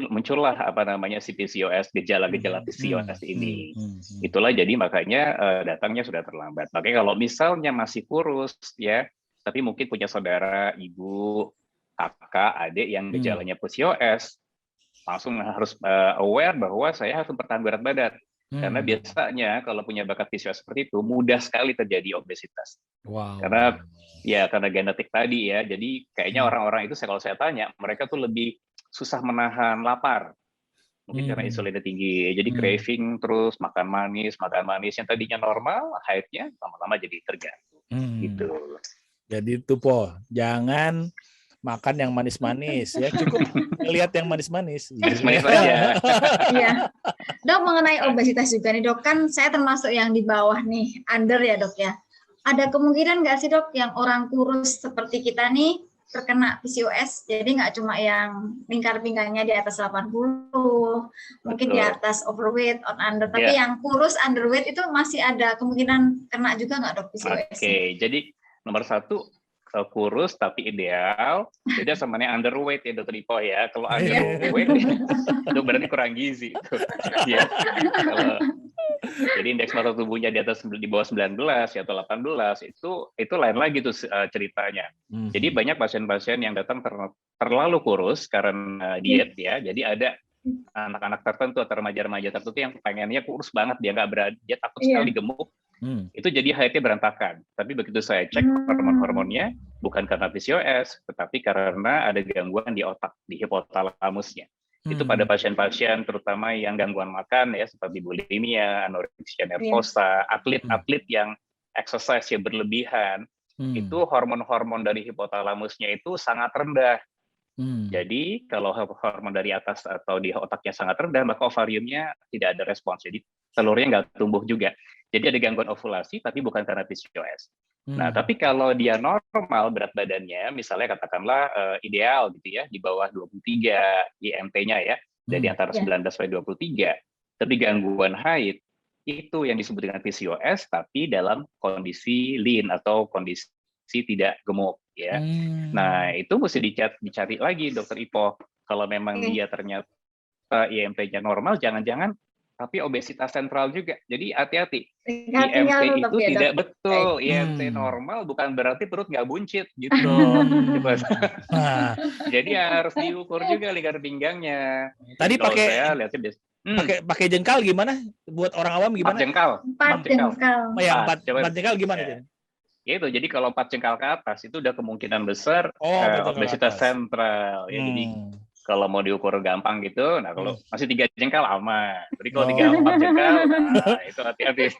muncullah apa namanya si PCOS, gejala-gejala PCOS ini. Itulah jadi makanya datangnya sudah terlambat. Makanya kalau misalnya masih kurus ya, tapi mungkin punya saudara, ibu, kakak, adik yang gejalanya PCOS, langsung harus aware bahwa saya harus mempertahankan berat badan. Karena biasanya kalau punya bakat PCOS seperti itu mudah sekali terjadi obesitas. Wow. Karena genetik tadi ya. Jadi kayaknya orang-orang itu kalau saya tanya, mereka tuh lebih susah menahan lapar. Mungkin karena insulinnya tinggi. Jadi craving terus makan manis yang tadinya normal, haidnya lama-lama jadi terganggu. Gitu. Jadi itu Po, jangan makan yang manis-manis ya, cukup lihat yang manis-manis. Manis-manis aja. Iya. Dok, mengenai obesitas juga nih dok, kan saya termasuk yang di bawah nih, under ya dok ya. Ada kemungkinan nggak sih dok yang orang kurus seperti kita nih terkena PCOS, jadi nggak cuma yang lingkar pinggangnya di atas 80, mungkin di atas overweight, on under, tapi yang kurus underweight itu masih ada kemungkinan kena juga nggak dok PCOS? Oke, jadi nomor 1, kurus tapi ideal, beda sama yang underweight ya Dr. Ipo ya. Kalau underweight itu berarti kurang gizi. Ya. Jadi indeks massa tubuhnya di bawah 19 atau 18 itu lain lagi tuh ceritanya. Jadi banyak pasien-pasien yang datang terlalu kurus karena diet ya. Jadi ada anak-anak tertentu atau remaja-remaja tertentu yang pengennya kurus banget, dia nggak berani, dia takut sekali gemuk. Itu jadi haidnya berantakan. Tapi begitu saya cek hormon-hormonnya, bukan karena PCOS, tetapi karena ada gangguan di otak, di hipotalamusnya. Itu pada pasien-pasien terutama yang gangguan makan ya seperti bulimia, anoreksia nervosa, atlet-atlet yang exercise yang berlebihan, itu hormon-hormon dari hipotalamusnya itu sangat rendah. Jadi kalau hormon dari atas atau di otaknya sangat rendah, maka ovariumnya tidak ada respons. Jadi telurnya nggak tumbuh juga. Jadi ada gangguan ovulasi, tapi bukan karena PCOS. Nah, tapi kalau dia normal berat badannya, misalnya katakanlah ideal gitu ya, di bawah 23 IMT-nya ya, jadi antara 19 sampai 23, tapi gangguan haid, itu yang disebut dengan PCOS, tapi dalam kondisi lean atau kondisi tidak gemuk ya. Nah, itu mesti dicari lagi Dokter Ipo. Kalau memang dia ternyata IMT-nya normal, jangan-jangan tapi obesitas sentral juga. Jadi hati-hati. IMT itu tidak betul. IMT normal bukan berarti perut nggak buncit gitu. Jadi harus diukur juga lingkar pinggangnya. Tadi pakai saya lihatnya biasa. Pakai jengkal gimana? Buat orang awam gimana? 4 jengkal. 4 jengkal. Yang 4 jengkal gimana itu? Itu jadi kalau 4 jengkal ke atas itu udah kemungkinan besar obesitas sentral ya. Jadi kalau mau diukur gampang gitu, nah kalau masih 3 jengkal aman. Jadi kalau 4 jengkal, nah itu hati-hati.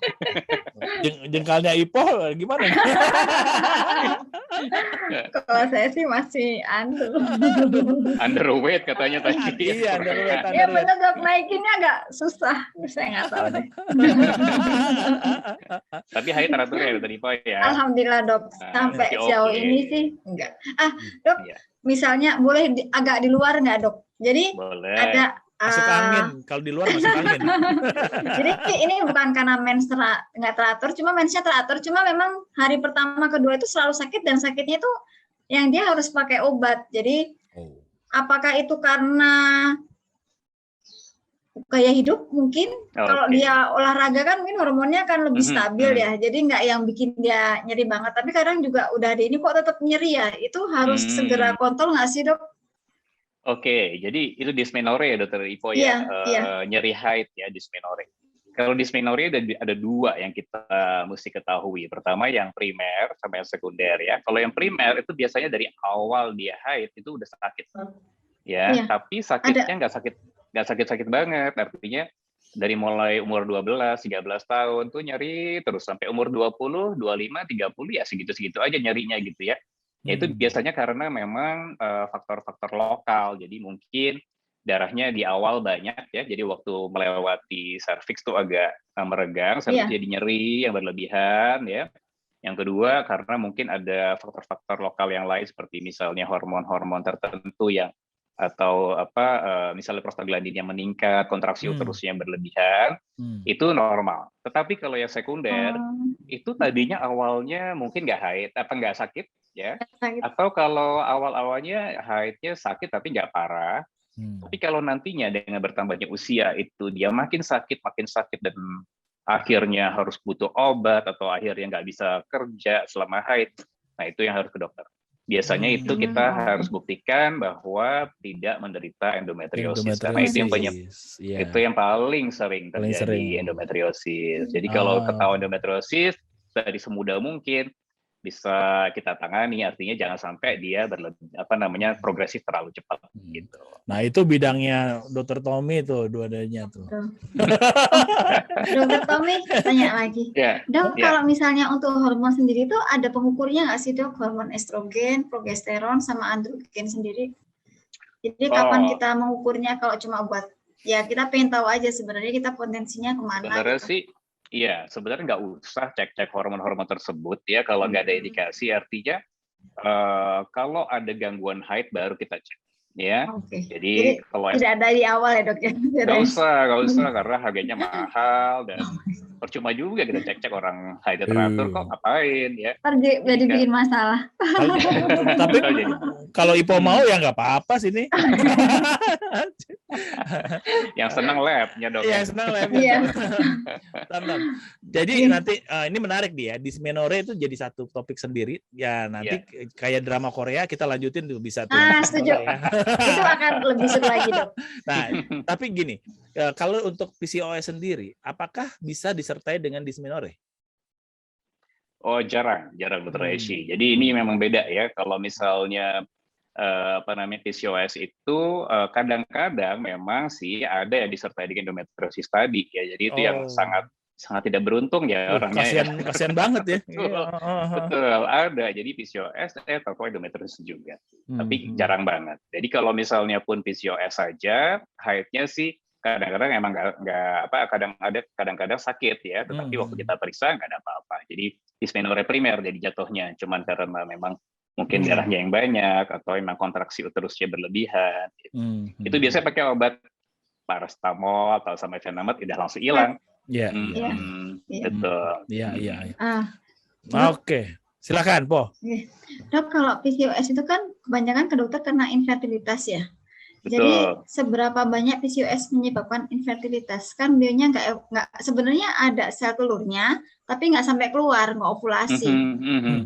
Jengkalnya Ipo gimana? Kalau saya sih masih underweight katanya tadi. Iya, underweight. Iya benar dok, naikinnya agak susah. Saya nggak tahu deh. Tapi haid teratur ya Dr. Ipo ya. Alhamdulillah dok, sampai sejauh ini sih enggak. Dok, misalnya boleh agak di luar nggak dok? Jadi boleh. Ada masuk angin, kalau di luar masuk angin. Jadi ini bukan karena mens nggak teratur, cuma mensnya teratur, cuma memang hari pertama kedua itu selalu sakit dan sakitnya itu yang dia harus pakai obat. Jadi apakah itu karena gaya hidup mungkin? Kalau dia olahraga kan mungkin hormonnya kan lebih stabil ya, jadi nggak yang bikin dia nyeri banget. Tapi kadang juga udah ini kok tetap nyeri ya, itu harus segera kontrol nggak sih dok? Oke, jadi itu dysmenorrhea ya Dr. Ipo ya, nyeri haid ya dysmenorrhea. Kalau dysmenorrhea ada dua yang kita mesti ketahui. Pertama yang primer sama yang sekunder ya. Kalau yang primer itu biasanya dari awal dia haid itu udah sakit. Ya, tapi sakitnya nggak sakit banget. Artinya dari mulai umur 12, 13 tahun tuh nyeri terus sampai umur 20, 25, 30 ya segitu-segitu aja nyerinya gitu ya. Itu biasanya karena memang faktor-faktor lokal. Jadi mungkin darahnya di awal banyak ya. Jadi waktu melewati serviks tuh agak meregang sampai jadi nyeri yang berlebihan ya. Yang kedua karena mungkin ada faktor-faktor lokal yang lain seperti misalnya hormon-hormon tertentu yang atau misalnya prostaglandinnya meningkat, kontraksi uterusnya yang berlebihan, itu normal. Tetapi kalau yang sekunder, itu tadinya awalnya mungkin nggak haid, nggak sakit, ya. Atau kalau awal-awalnya haidnya sakit tapi nggak parah. Tapi kalau nantinya dengan bertambahnya usia itu dia makin sakit dan akhirnya harus butuh obat atau akhirnya nggak bisa kerja selama haid, nah itu yang harus ke dokter. Biasanya itu kita harus buktikan bahwa tidak menderita endometriosis. Karena itu yang paling sering terjadi endometriosis. Jadi kalau ketahuan endometriosis dari semudah mungkin bisa kita tangani, artinya jangan sampai dia progresif terlalu cepat gitu. Nah, itu bidangnya Dr. Tommy tuh, dua-duanya tuh. Dr. Tommy tanya lagi. Dok, kalau misalnya untuk hormon sendiri tuh ada pengukurnya nggak sih, Dok? Hormon estrogen, progesteron sama androgen sendiri. Jadi kapan kita mengukurnya kalau cuma buat kita pengen tahu aja sebenarnya kita potensinya kemana? Sebenarnya sih iya, sebenarnya nggak usah cek-cek hormon-hormon tersebut ya kalau nggak ada indikasi. Artinya kalau ada gangguan haid baru kita cek ya. Jadi kalau tidak ada di awal ya dok ya. Nggak usah karena harganya mahal dan percuma juga kita cek-cek orang haid teratur kok ngapain ya. Jadi bikin masalah. Tapi kalau Ipo mau ya nggak apa-apa sini. Yang senang labnya dok. Yang senang labnya. Jadi nanti ini menarik dia. Dysmenorrhea itu jadi satu topik sendiri. Ya nanti kayak drama Korea kita lanjutin tuh bisa tuh. Setuju. Itu akan lebih seru lagi dok. Nah, tapi gini, kalau untuk PCOS sendiri, apakah bisa disertai dengan dysmenorrhea? Oh jarang Dr. Aishi. Jadi ini memang beda ya. Kalau misalnya PCOS itu kadang-kadang memang sih ada yang disertai dengan endometriosis tadi ya. Jadi itu yang sangat tidak beruntung ya orangnya. Kasian banget ya. Betul, ada. Jadi PCOS atau endometriosis juga. Tapi jarang banget. Jadi kalau misalnya pun PCOS saja, haidnya sih kadang-kadang emang kadang-kadang sakit ya. Tetapi waktu kita periksa nggak ada apa-apa. Jadi dysmenorrhea primer jadi jatuhnya. Cuman karena memang mungkin darahnya yang banyak atau memang kontraksi uterusnya berlebihan. Itu biasanya pakai obat paracetamol atau samifenamat udah langsung hilang. Betul. Iya. Oke, silakan Po. Dok, kalau PCOS itu kan kebanyakan ke dokter karena infertilitas ya. Betul. Jadi seberapa banyak PCOS menyebabkan infertilitas? Kan bionya nggak sebenarnya ada sel telurnya, tapi nggak sampai keluar, nggak ovulasi.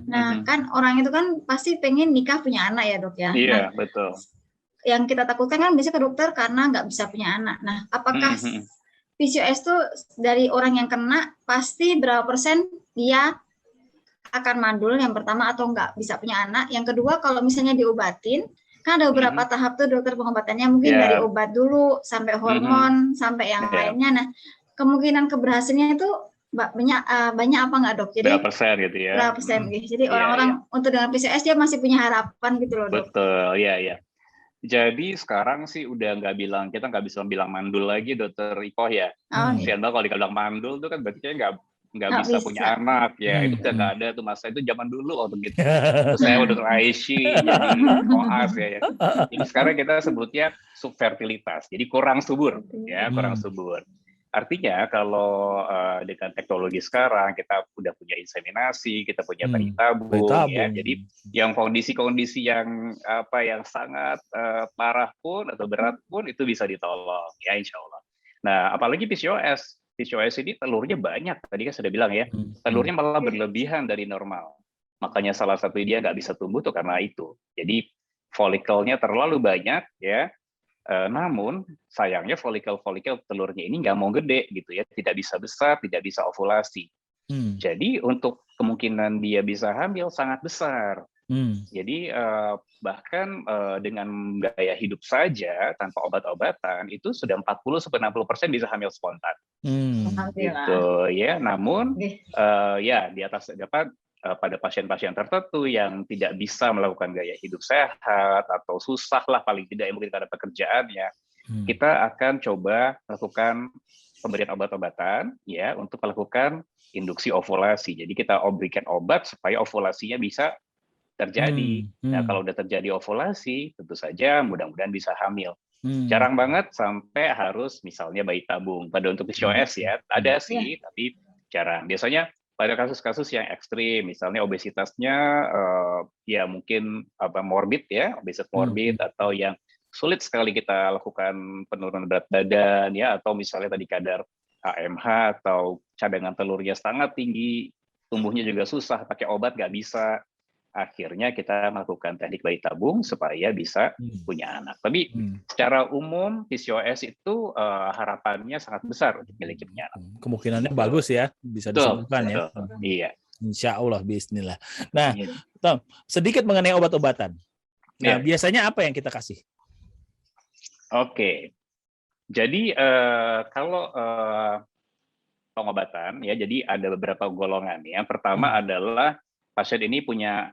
Nah, kan orang itu kan pasti pengen nikah punya anak ya dok ya. Iya, betul. Yang kita takutkan kan bisa ke dokter karena nggak bisa punya anak. Nah, apakah PCOS itu dari orang yang kena pasti berapa persen dia akan mandul yang pertama atau nggak bisa punya anak? Yang kedua kalau misalnya diobatin, kan ada beberapa tahap tuh dokter pengobatannya mungkin dari obat dulu sampai hormon sampai yang lainnya. Nah, kemungkinan keberhasilannya itu banyak apa nggak dok? Jadi berapa persen gitu ya? Berapa persen gitu. Jadi orang-orang untuk dengan PCOS dia masih punya harapan gitu loh dok. Betul, iya. Jadi sekarang sih udah kita nggak bisa bilang mandul lagi Dokter Ipoh ya. Sian banget kalau dibilang mandul tuh kan berarti nggak bisa punya anak ya. Itu udah nggak ada tuh masa itu zaman dulu waktu gitu. Saya udah Aishi jadi koas ya. Ini sekarang kita sebutnya subfertilitas. Jadi kurang subur ya, kurang subur. Artinya kalau dengan teknologi sekarang kita udah punya inseminasi, kita punya bayi tabung ya. Jadi yang kondisi-kondisi yang yang sangat parah pun atau berat pun itu bisa ditolong ya insya Allah. Nah apalagi PCOS ini telurnya banyak tadi kan sudah bilang ya, telurnya malah berlebihan dari normal. Makanya salah satu dia nggak bisa tumbuh tuh karena itu. Jadi folikelnya terlalu banyak ya. Namun sayangnya folikel telurnya ini nggak mau gede gitu ya, tidak bisa besar, tidak bisa ovulasi. Jadi untuk kemungkinan dia bisa hamil sangat besar. Jadi bahkan dengan gaya hidup saja tanpa obat-obatan itu sudah 40-60% bisa hamil spontan. Gitu ya. Namun ya di atas pada pasien-pasien tertentu yang tidak bisa melakukan gaya hidup sehat atau susah lah paling tidak mungkin karena pekerjaannya, kita akan coba melakukan pemberian obat-obatan ya untuk melakukan induksi ovulasi. Jadi kita berikan obat supaya ovulasinya bisa terjadi. Nah, kalau udah terjadi ovulasi, tentu saja mudah-mudahan bisa hamil. Jarang banget sampai harus misalnya bayi tabung. Pada untuk PCOS ya, ada sih, tapi jarang. Biasanya pada kasus-kasus yang ekstrim, misalnya obesitasnya ya mungkin morbid ya, obesitas morbid atau yang sulit sekali kita lakukan penurunan berat badan ya, atau misalnya tadi kadar AMH atau cadangan telurnya sangat tinggi, tumbuhnya juga susah, pakai obat nggak bisa. Akhirnya kita melakukan teknik bayi tabung supaya bisa punya anak. Tapi secara umum PCOS itu harapannya sangat besar untuk memiliki punya anak. Kemungkinannya bagus ya, bisa disembuhkan ya. Iya. Insya Allah, bismillah. Nah, Tom, sedikit mengenai obat-obatan. Nah, biasanya apa yang kita kasih? Oke. Jadi kalau pengobatan ya, jadi ada beberapa golongan. Yang pertama adalah pasien ini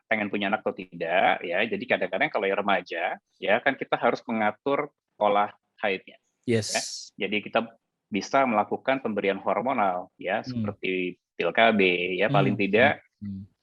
pengen punya anak atau tidak ya. Jadi kadang-kadang kalau yang remaja ya kan kita harus mengatur pola haidnya. Yes. Ya. Jadi kita bisa melakukan pemberian hormonal ya seperti pil KB ya paling tidak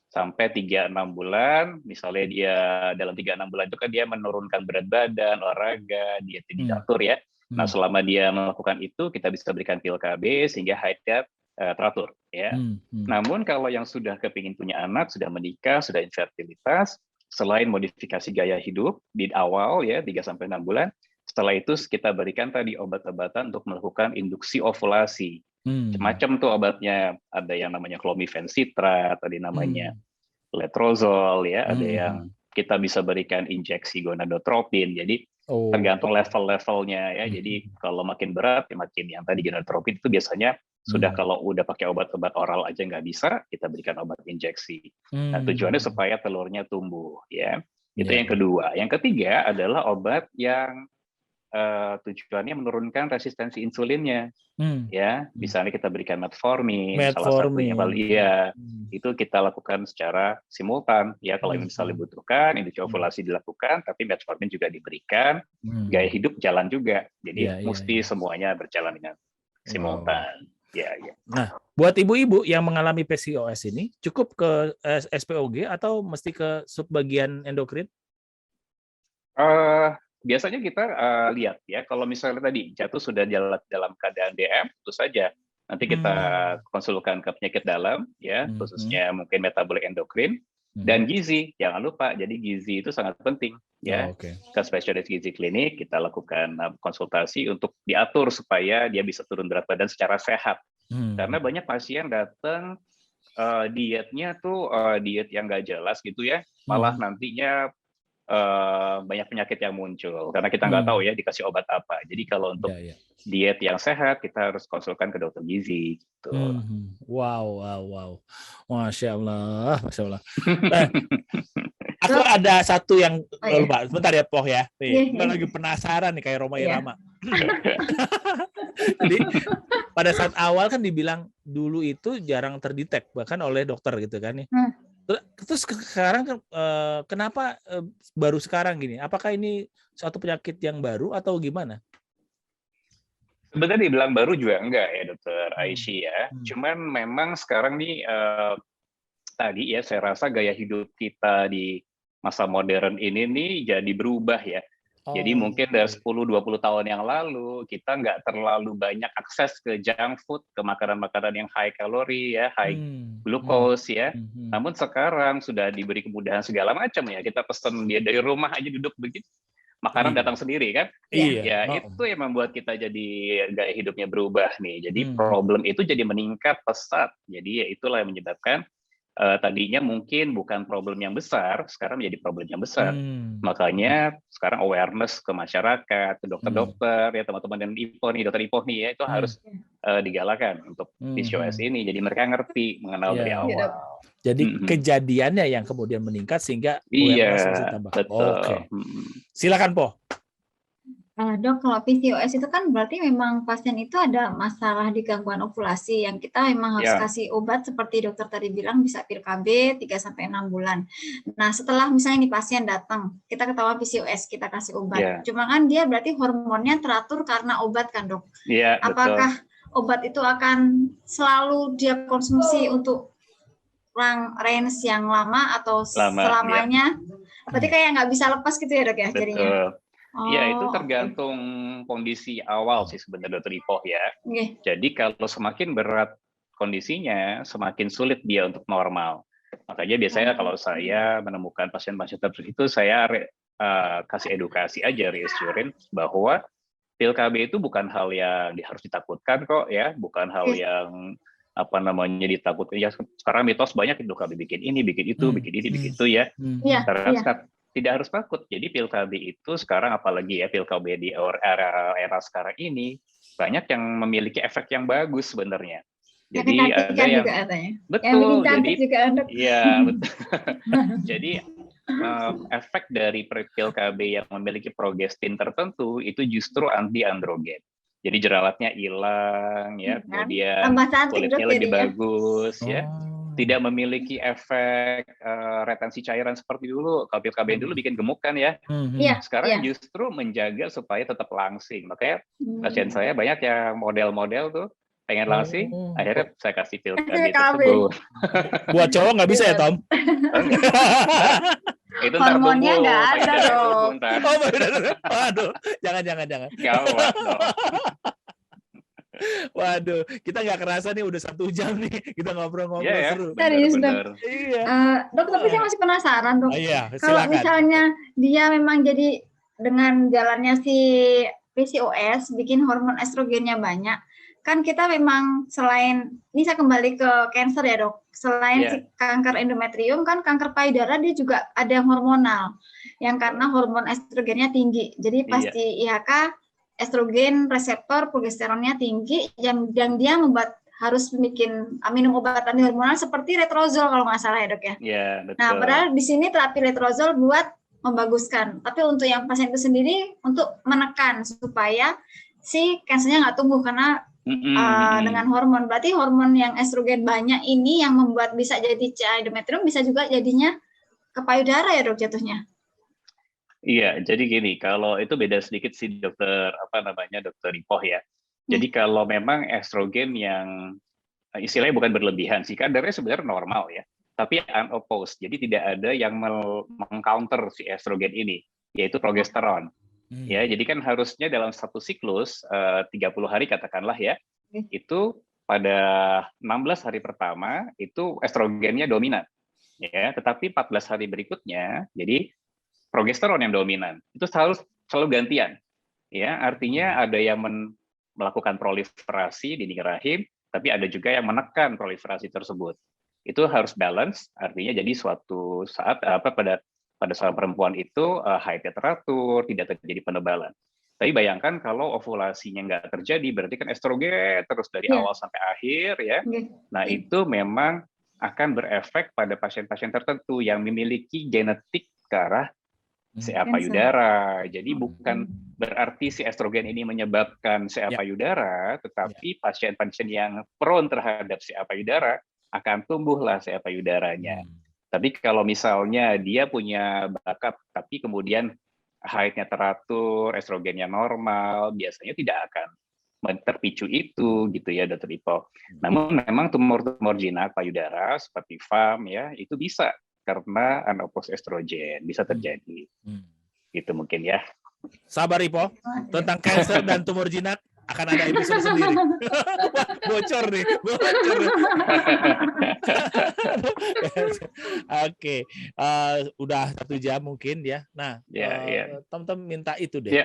sampai 3-6 bulan. Misalnya dia dalam 3-6 bulan itu kan dia menurunkan berat badan, olahraga, diet diatur ya. Nah, selama dia melakukan itu kita bisa berikan pil KB sehingga haidnya teratur ya. Namun kalau yang sudah kepingin punya anak, sudah menikah, sudah infertilitas, selain modifikasi gaya hidup di awal ya 3-6 bulan, setelah itu kita berikan tadi obat-obatan untuk melakukan induksi ovulasi. Macam-macam tuh obatnya, ada yang namanya clomifencitrat, ada yang namanya letrozol ya, ada yang kita bisa berikan injeksi gonadotropin. Jadi tergantung level-levelnya ya. Jadi kalau makin berat ya makin yang tadi gonadotropin itu biasanya sudah kalau udah pakai obat-obat oral aja nggak bisa, kita berikan obat injeksi. Nah, tujuannya supaya telurnya tumbuh ya. Itu yang kedua. Yang ketiga adalah obat yang tujuannya menurunkan resistensi insulinnya. Ya, misalnya kita berikan metformin, salah satunya itu kita lakukan secara simultan ya. Kalau misalnya dibutuhkan, induksi ovulasi dilakukan, tapi metformin juga diberikan, gaya hidup jalan juga. Jadi mesti semuanya berjalan dengan simultan. Ya. Nah, buat ibu-ibu yang mengalami PCOS ini cukup ke SPOG atau mesti ke subbagian endokrin? Biasanya kita lihat ya, kalau misalnya tadi jatuh sudah dalam keadaan DM, itu saja. Nanti kita konsulkan ke penyakit dalam, ya, khususnya mungkin metabolik endokrin dan gizi. Jangan lupa, jadi gizi itu sangat penting, ya. Ke spesialis gizi klinik kita lakukan konsultasi untuk diatur supaya dia bisa turun berat badan secara sehat. Karena banyak pasien datang dietnya tuh diet yang nggak jelas gitu ya, malah nantinya banyak penyakit yang muncul karena kita nggak tahu ya dikasih obat apa. Jadi kalau untuk diet yang sehat kita harus konsulkan ke dokter gizi. Gitu. Wow, masya Allah. Nah, aku ada satu yang lupa. Sebentar ya, Poh ya. Kita lagi penasaran nih kayak Roma Irama. Jadi pada saat awal kan dibilang dulu itu jarang terdetek bahkan oleh dokter gitu kan nih. Terus sekarang kenapa baru sekarang gini? Apakah ini suatu penyakit yang baru atau gimana? Sebenarnya dibilang baru juga enggak ya, Dokter Aisyah ya. Cuman memang sekarang nih tadi ya saya rasa gaya hidup kita di masa modern ini nih jadi berubah ya. Jadi mungkin dari 10-20 tahun yang lalu kita nggak terlalu banyak akses ke junk food, ke makanan-makanan yang high kalori ya, high glucose ya. Namun sekarang sudah diberi kemudahan segala macam ya. Kita pesan dia dari rumah aja duduk begitu, makanan datang sendiri kan. Ya itu yang membuat kita jadi gaya hidupnya berubah nih. Jadi problem itu jadi meningkat pesat. Jadi ya itulah yang menyebabkan tadinya mungkin bukan problem yang besar, sekarang menjadi problem yang besar. Makanya sekarang awareness ke masyarakat, ke dokter-dokter, ya teman-teman dan IPO nih, dokter IPO nih ya, itu harus digalakan untuk PCOS ini. Jadi mereka ngerti, mengenal dari awal. Jadi kejadiannya yang kemudian meningkat sehingga awareness masih tambah. Betul. Oke. Silakan Po. Dok, kalau PCOS itu kan berarti memang pasien itu ada masalah di gangguan ovulasi yang kita memang harus kasih obat seperti dokter tadi bilang bisa pil KB 3-6 bulan. Nah, setelah misalnya nih pasien datang, kita ketahuan PCOS, kita kasih obat. Cuma kan dia berarti hormonnya teratur karena obat kan, Dok? Apakah obat itu akan selalu dia konsumsi untuk range yang lama atau selamanya? Berarti kayak nggak bisa lepas gitu ya, Dok ya jadinya? Ya, itu tergantung kondisi awal sih sebenarnya dokter IPO ya. Jadi kalau semakin berat kondisinya, semakin sulit dia untuk normal. Makanya biasanya kalau saya menemukan pasien-pasien seperti itu, saya kasih edukasi aja, reassuring bahwa pil KB itu bukan hal yang harus ditakutkan kok ya, bukan hal yang ditakutkan. Ya sekarang mitos banyak itu KB bikin ini, bikin itu, bikin ini, bikin itu ya. Karena tidak harus takut. Jadi pil KB itu sekarang apalagi ya pil KB di era sekarang ini banyak yang memiliki efek yang bagus sebenarnya. Jadi ada yang betul. Jadi iya betul. Jadi efek dari pil KB yang memiliki progestin tertentu itu justru anti androgen. Jadi jerawatnya hilang ya, kemudian kulitnya lebih bagus ya. Tidak memiliki efek retensi cairan seperti dulu. Kalau pil KB dulu bikin gemuk kan ya. Sekarang justru menjaga supaya tetap langsing. Makanya pasien saya banyak yang model-model tuh pengen langsing, akhirnya saya kasih pil KB tersebut. Buat cowok nggak bisa ya, Tom? Itu hormonnya nggak ada dong. Waduh, jangan. Gawat dong. Waduh, kita nggak kerasa nih udah 1 jam nih kita ngobrol-ngobrol seru. Serius, Dok. Dok, tapi saya masih penasaran, Dok. Kalau misalnya dia memang jadi dengan jalannya si PCOS bikin hormon estrogennya banyak, kan kita memang selain ini saya kembali ke cancer ya, Dok. Selain si kanker endometrium kan kanker payudara dia juga ada hormonal yang karena hormon estrogennya tinggi. Jadi pasti IHK estrogen reseptor progesteronnya tinggi yang dia membuat harus minum obat anti hormonal seperti letrozol kalau nggak salah ya, Dok ya. Iya, betul. Nah, padahal di sini terapi letrozol buat membaguskan, tapi untuk yang pasien itu sendiri untuk menekan supaya si kansernya nggak tumbuh karena dengan hormon. Berarti hormon yang estrogen banyak ini yang membuat bisa jadi endometrium bisa juga jadinya ke payudara ya, Dok, jatuhnya. Iya, jadi gini, kalau itu beda sedikit sih dokter dokter Ipoh ya. Jadi kalau memang estrogen yang istilahnya bukan berlebihan sih, kadarnya sebenarnya normal ya, tapi unopposed. Jadi tidak ada yang mengcounter si estrogen ini, yaitu progesteron. Ya, jadi kan harusnya dalam satu siklus 30 hari katakanlah ya, itu pada 16 hari pertama itu estrogennya dominan. Ya, tetapi 14 hari berikutnya jadi progesteron yang dominan. Itu selalu gantian. Ya, artinya ada yang melakukan proliferasi di dinding rahim, tapi ada juga yang menekan proliferasi tersebut. Itu harus balance, artinya jadi suatu saat pada seorang perempuan itu haidnya teratur, tidak terjadi penebalan. Tapi bayangkan kalau ovulasinya nggak terjadi, berarti kan estrogen terus dari awal sampai akhir ya. Nah, itu memang akan berefek pada pasien-pasien tertentu yang memiliki genetik ke arah CA payudara. Jadi bukan berarti si estrogen ini menyebabkan CA payudara, tetapi pasien-pasien yang prone terhadap CA payudara akan tumbuhlah CA payudaranya. Tapi kalau misalnya dia punya bakat, tapi kemudian haidnya teratur, estrogennya normal, biasanya tidak akan terpicu itu, gitu ya, Dr. Ipoh. Namun memang tumor-tumor jinak payudara seperti FAM ya, itu bisa karena unopposed estrogen bisa terjadi. Gitu mungkin ya. Sabar Ipoh, tentang kanker dan tumor jinak akan ada episode sendiri. Wah, bocor nih. Oke, udah 1 jam mungkin ya. Nah, teman-teman minta itu deh,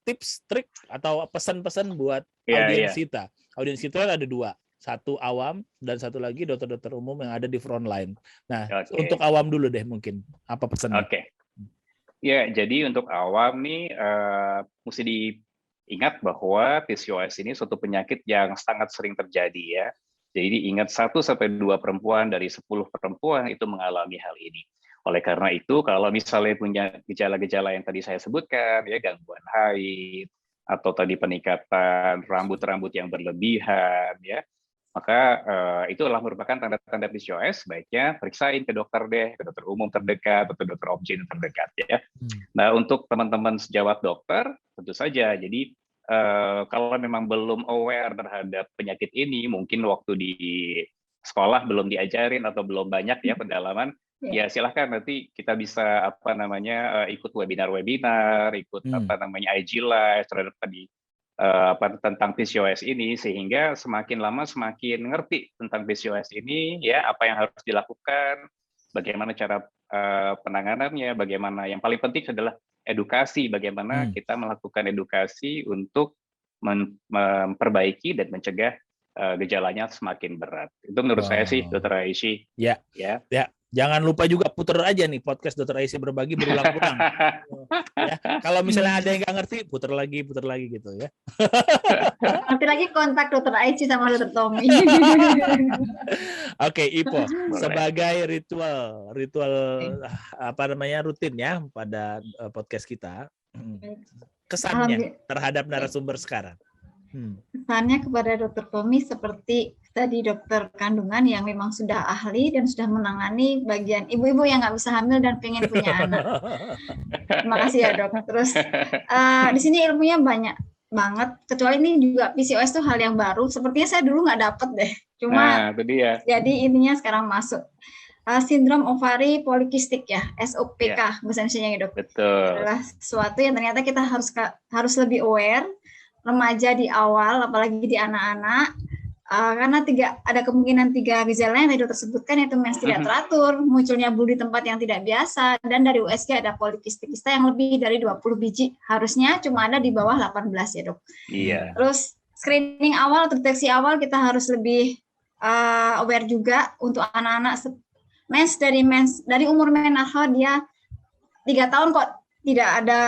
tips, trik atau pesan-pesan buat audiens kita. Audiens kita ada 2. satu awam dan satu lagi dokter-dokter umum yang ada di front line. Nah, Oke. untuk awam dulu deh mungkin apa pesannya? Oke. Ya, jadi untuk awam nih mesti diingat bahwa PCOS ini suatu penyakit yang sangat sering terjadi ya. Jadi ingat 1-2 perempuan dari 10 perempuan itu mengalami hal ini. Oleh karena itu, kalau misalnya punya gejala-gejala yang tadi saya sebutkan, ya gangguan haid, atau tadi peningkatan rambut-rambut yang berlebihan, ya, maka itulah merupakan tanda-tanda PCOS. Baiknya periksain ke dokter deh, ke dokter umum terdekat atau dokter OB-GYN terdekat ya. Nah, untuk teman-teman sejawat dokter, tentu saja. Jadi kalau memang belum aware terhadap penyakit ini, mungkin waktu di sekolah belum diajarin atau belum banyak ya pendalaman, ya silahkan nanti kita bisa ikut webinar-webinar, ikut IG Live terhadap tadi tentang PCOS ini, sehingga semakin lama semakin ngerti tentang PCOS ini, ya apa yang harus dilakukan, bagaimana cara penanganannya, bagaimana yang paling penting adalah edukasi, bagaimana kita melakukan edukasi untuk memperbaiki dan mencegah gejalanya semakin berat. Itu menurut saya sih, Dr. Aisyah. Ya. Jangan lupa juga puter aja nih podcast Dr. Aisyah berbagi berulang-ulang. Ya. Kalau misalnya ada yang nggak ngerti, puter lagi gitu ya. Nanti lagi kontak Dr. Aisyah sama Dr. Tommy. Oke, Ipo, sebagai ritual rutin ya pada podcast kita, kesannya terhadap narasumber sekarang. Kesannya kepada Dr. Tommy seperti tadi dokter kandungan yang memang sudah ahli dan sudah menangani bagian ibu-ibu yang nggak bisa hamil dan pengen punya anak. Terima kasih ya dok. Terus di sini ilmunya banyak banget. Kecuali ini juga PCOS itu hal yang baru. Sepertinya saya dulu nggak dapet deh. Cuma jadi intinya sekarang masuk. Sindrom ovari polikistik ya, SOPK bahasa Indonesia ya dok. Betul. Adalah sesuatu yang ternyata kita harus lebih aware. Remaja di awal, apalagi di anak-anak, karena ada kemungkinan 3 gejala yang tadi dokter sebutkan, yaitu mens tidak teratur, munculnya bulu di tempat yang tidak biasa, dan dari USG ada polikistik kista yang lebih dari 20 biji, harusnya cuma ada di bawah 18 ya dok. Iya. Terus screening awal atau deteksi awal kita harus lebih aware juga untuk anak-anak dari umur menarche dia 3 tahun kok tidak ada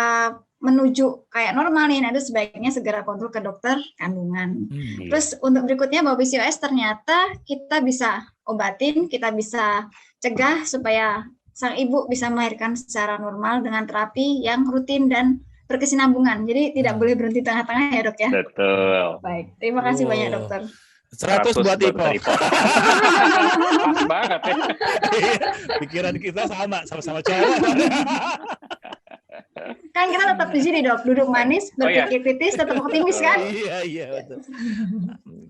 menuju kayak normal nih, nah itu sebaiknya segera kontrol ke dokter kandungan. Terus untuk berikutnya bahwa PCOS ternyata kita bisa obatin, kita bisa cegah supaya sang ibu bisa melahirkan secara normal dengan terapi yang rutin dan berkesinambungan. Jadi tidak boleh berhenti tengah-tengah ya dok ya. Betul. Baik, terima kasih banyak dokter. 100 buat Ipo. Pas banget ya. Pikiran kita sama-sama cowok. Kan kita tetap di sini dok, duduk manis, berpikir kritis, tetap optimis kan? Iya betul.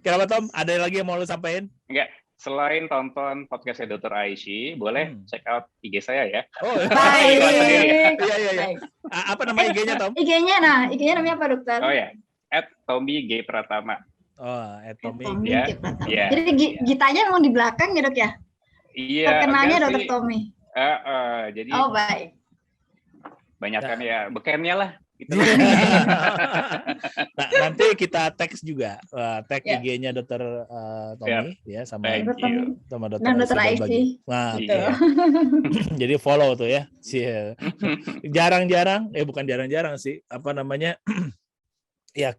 Kenapa Tom? Ada lagi yang mau lu sampaikan? Enggak. Selain tonton podcastnya Dr. Aisyah, boleh check out IG saya ya. Oh, baik. Iya. Apa nama IG-nya Tom? IG-nya namanya apa dokter? Oh ya, @Tommy G Pratama. Oh, Tommy G Pratama. Jadi gitanya memang di belakang ya dok ya? Iya. Terkenalnya Dr. Tommy. Jadi. Oh baik. Banyakkan ya bekennya lah. Gitu. Nah, nanti kita teks juga tag IG-nya Dr. Tommy ya sama Dr. Aisyah. Nah, jadi follow tuh ya. Jarang-jarang, bukan jarang-jarang sih, ya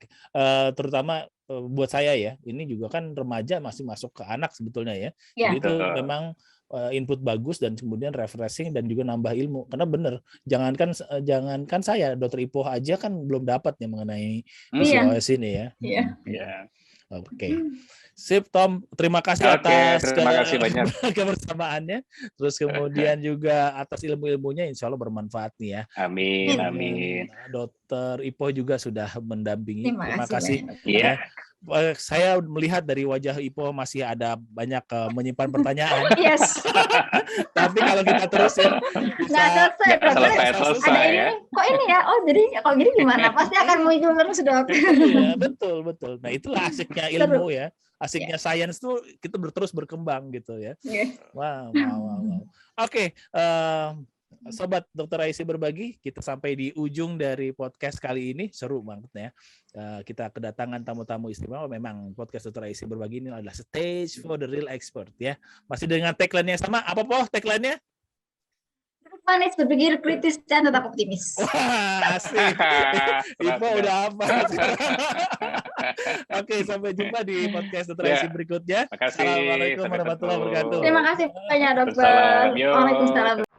terutama buat saya ya, ini juga kan remaja masih masuk ke anak sebetulnya ya. Jadi itu memang input bagus dan kemudian refreshing dan juga nambah ilmu. Karena benar, jangankan saya, Dr. Ipoh aja kan belum dapat nih mengenai PCOS ini ya. Iya. Oke. Sip Tom, terima kasih atas banyak kebersamaannya. Terus kemudian juga atas ilmu-ilmunya, insya Allah bermanfaat nih ya. Amin. Dr. Ipoh juga sudah mendampingi. Terima kasih. Iya. Saya melihat dari wajah Ipoh masih ada banyak menyimpan pertanyaan. Yes. Tapi kalau kita terusin selesai ada ya. Kok ini ya? Oh jadi kalau gini gimana? Pasti akan muncul terus dok. Iya, betul. Nah itulah asiknya ilmu ya. Asiknya sains tuh kita terus berkembang gitu ya. Wow. Oke. Sobat Dokter Aisy Berbagi, kita sampai di ujung dari podcast kali ini. Seru banget ya. Kita kedatangan tamu-tamu istimewa. Memang podcast Dokter Aisy Berbagi ini adalah stage for the real expert ya. Masih dengan tagline yang sama. Apa tagline-nya? Manis, berpikir kritis dan tetap optimis. Wah, asik. Ipo udah apa? Oke, sampai jumpa di podcast Dokter Aisy berikutnya. Makasih. Assalamualaikum warahmatullahi wabarakatuh. Terima kasih banyak dokter. Waalaikumsalam. Waalaikumsalam.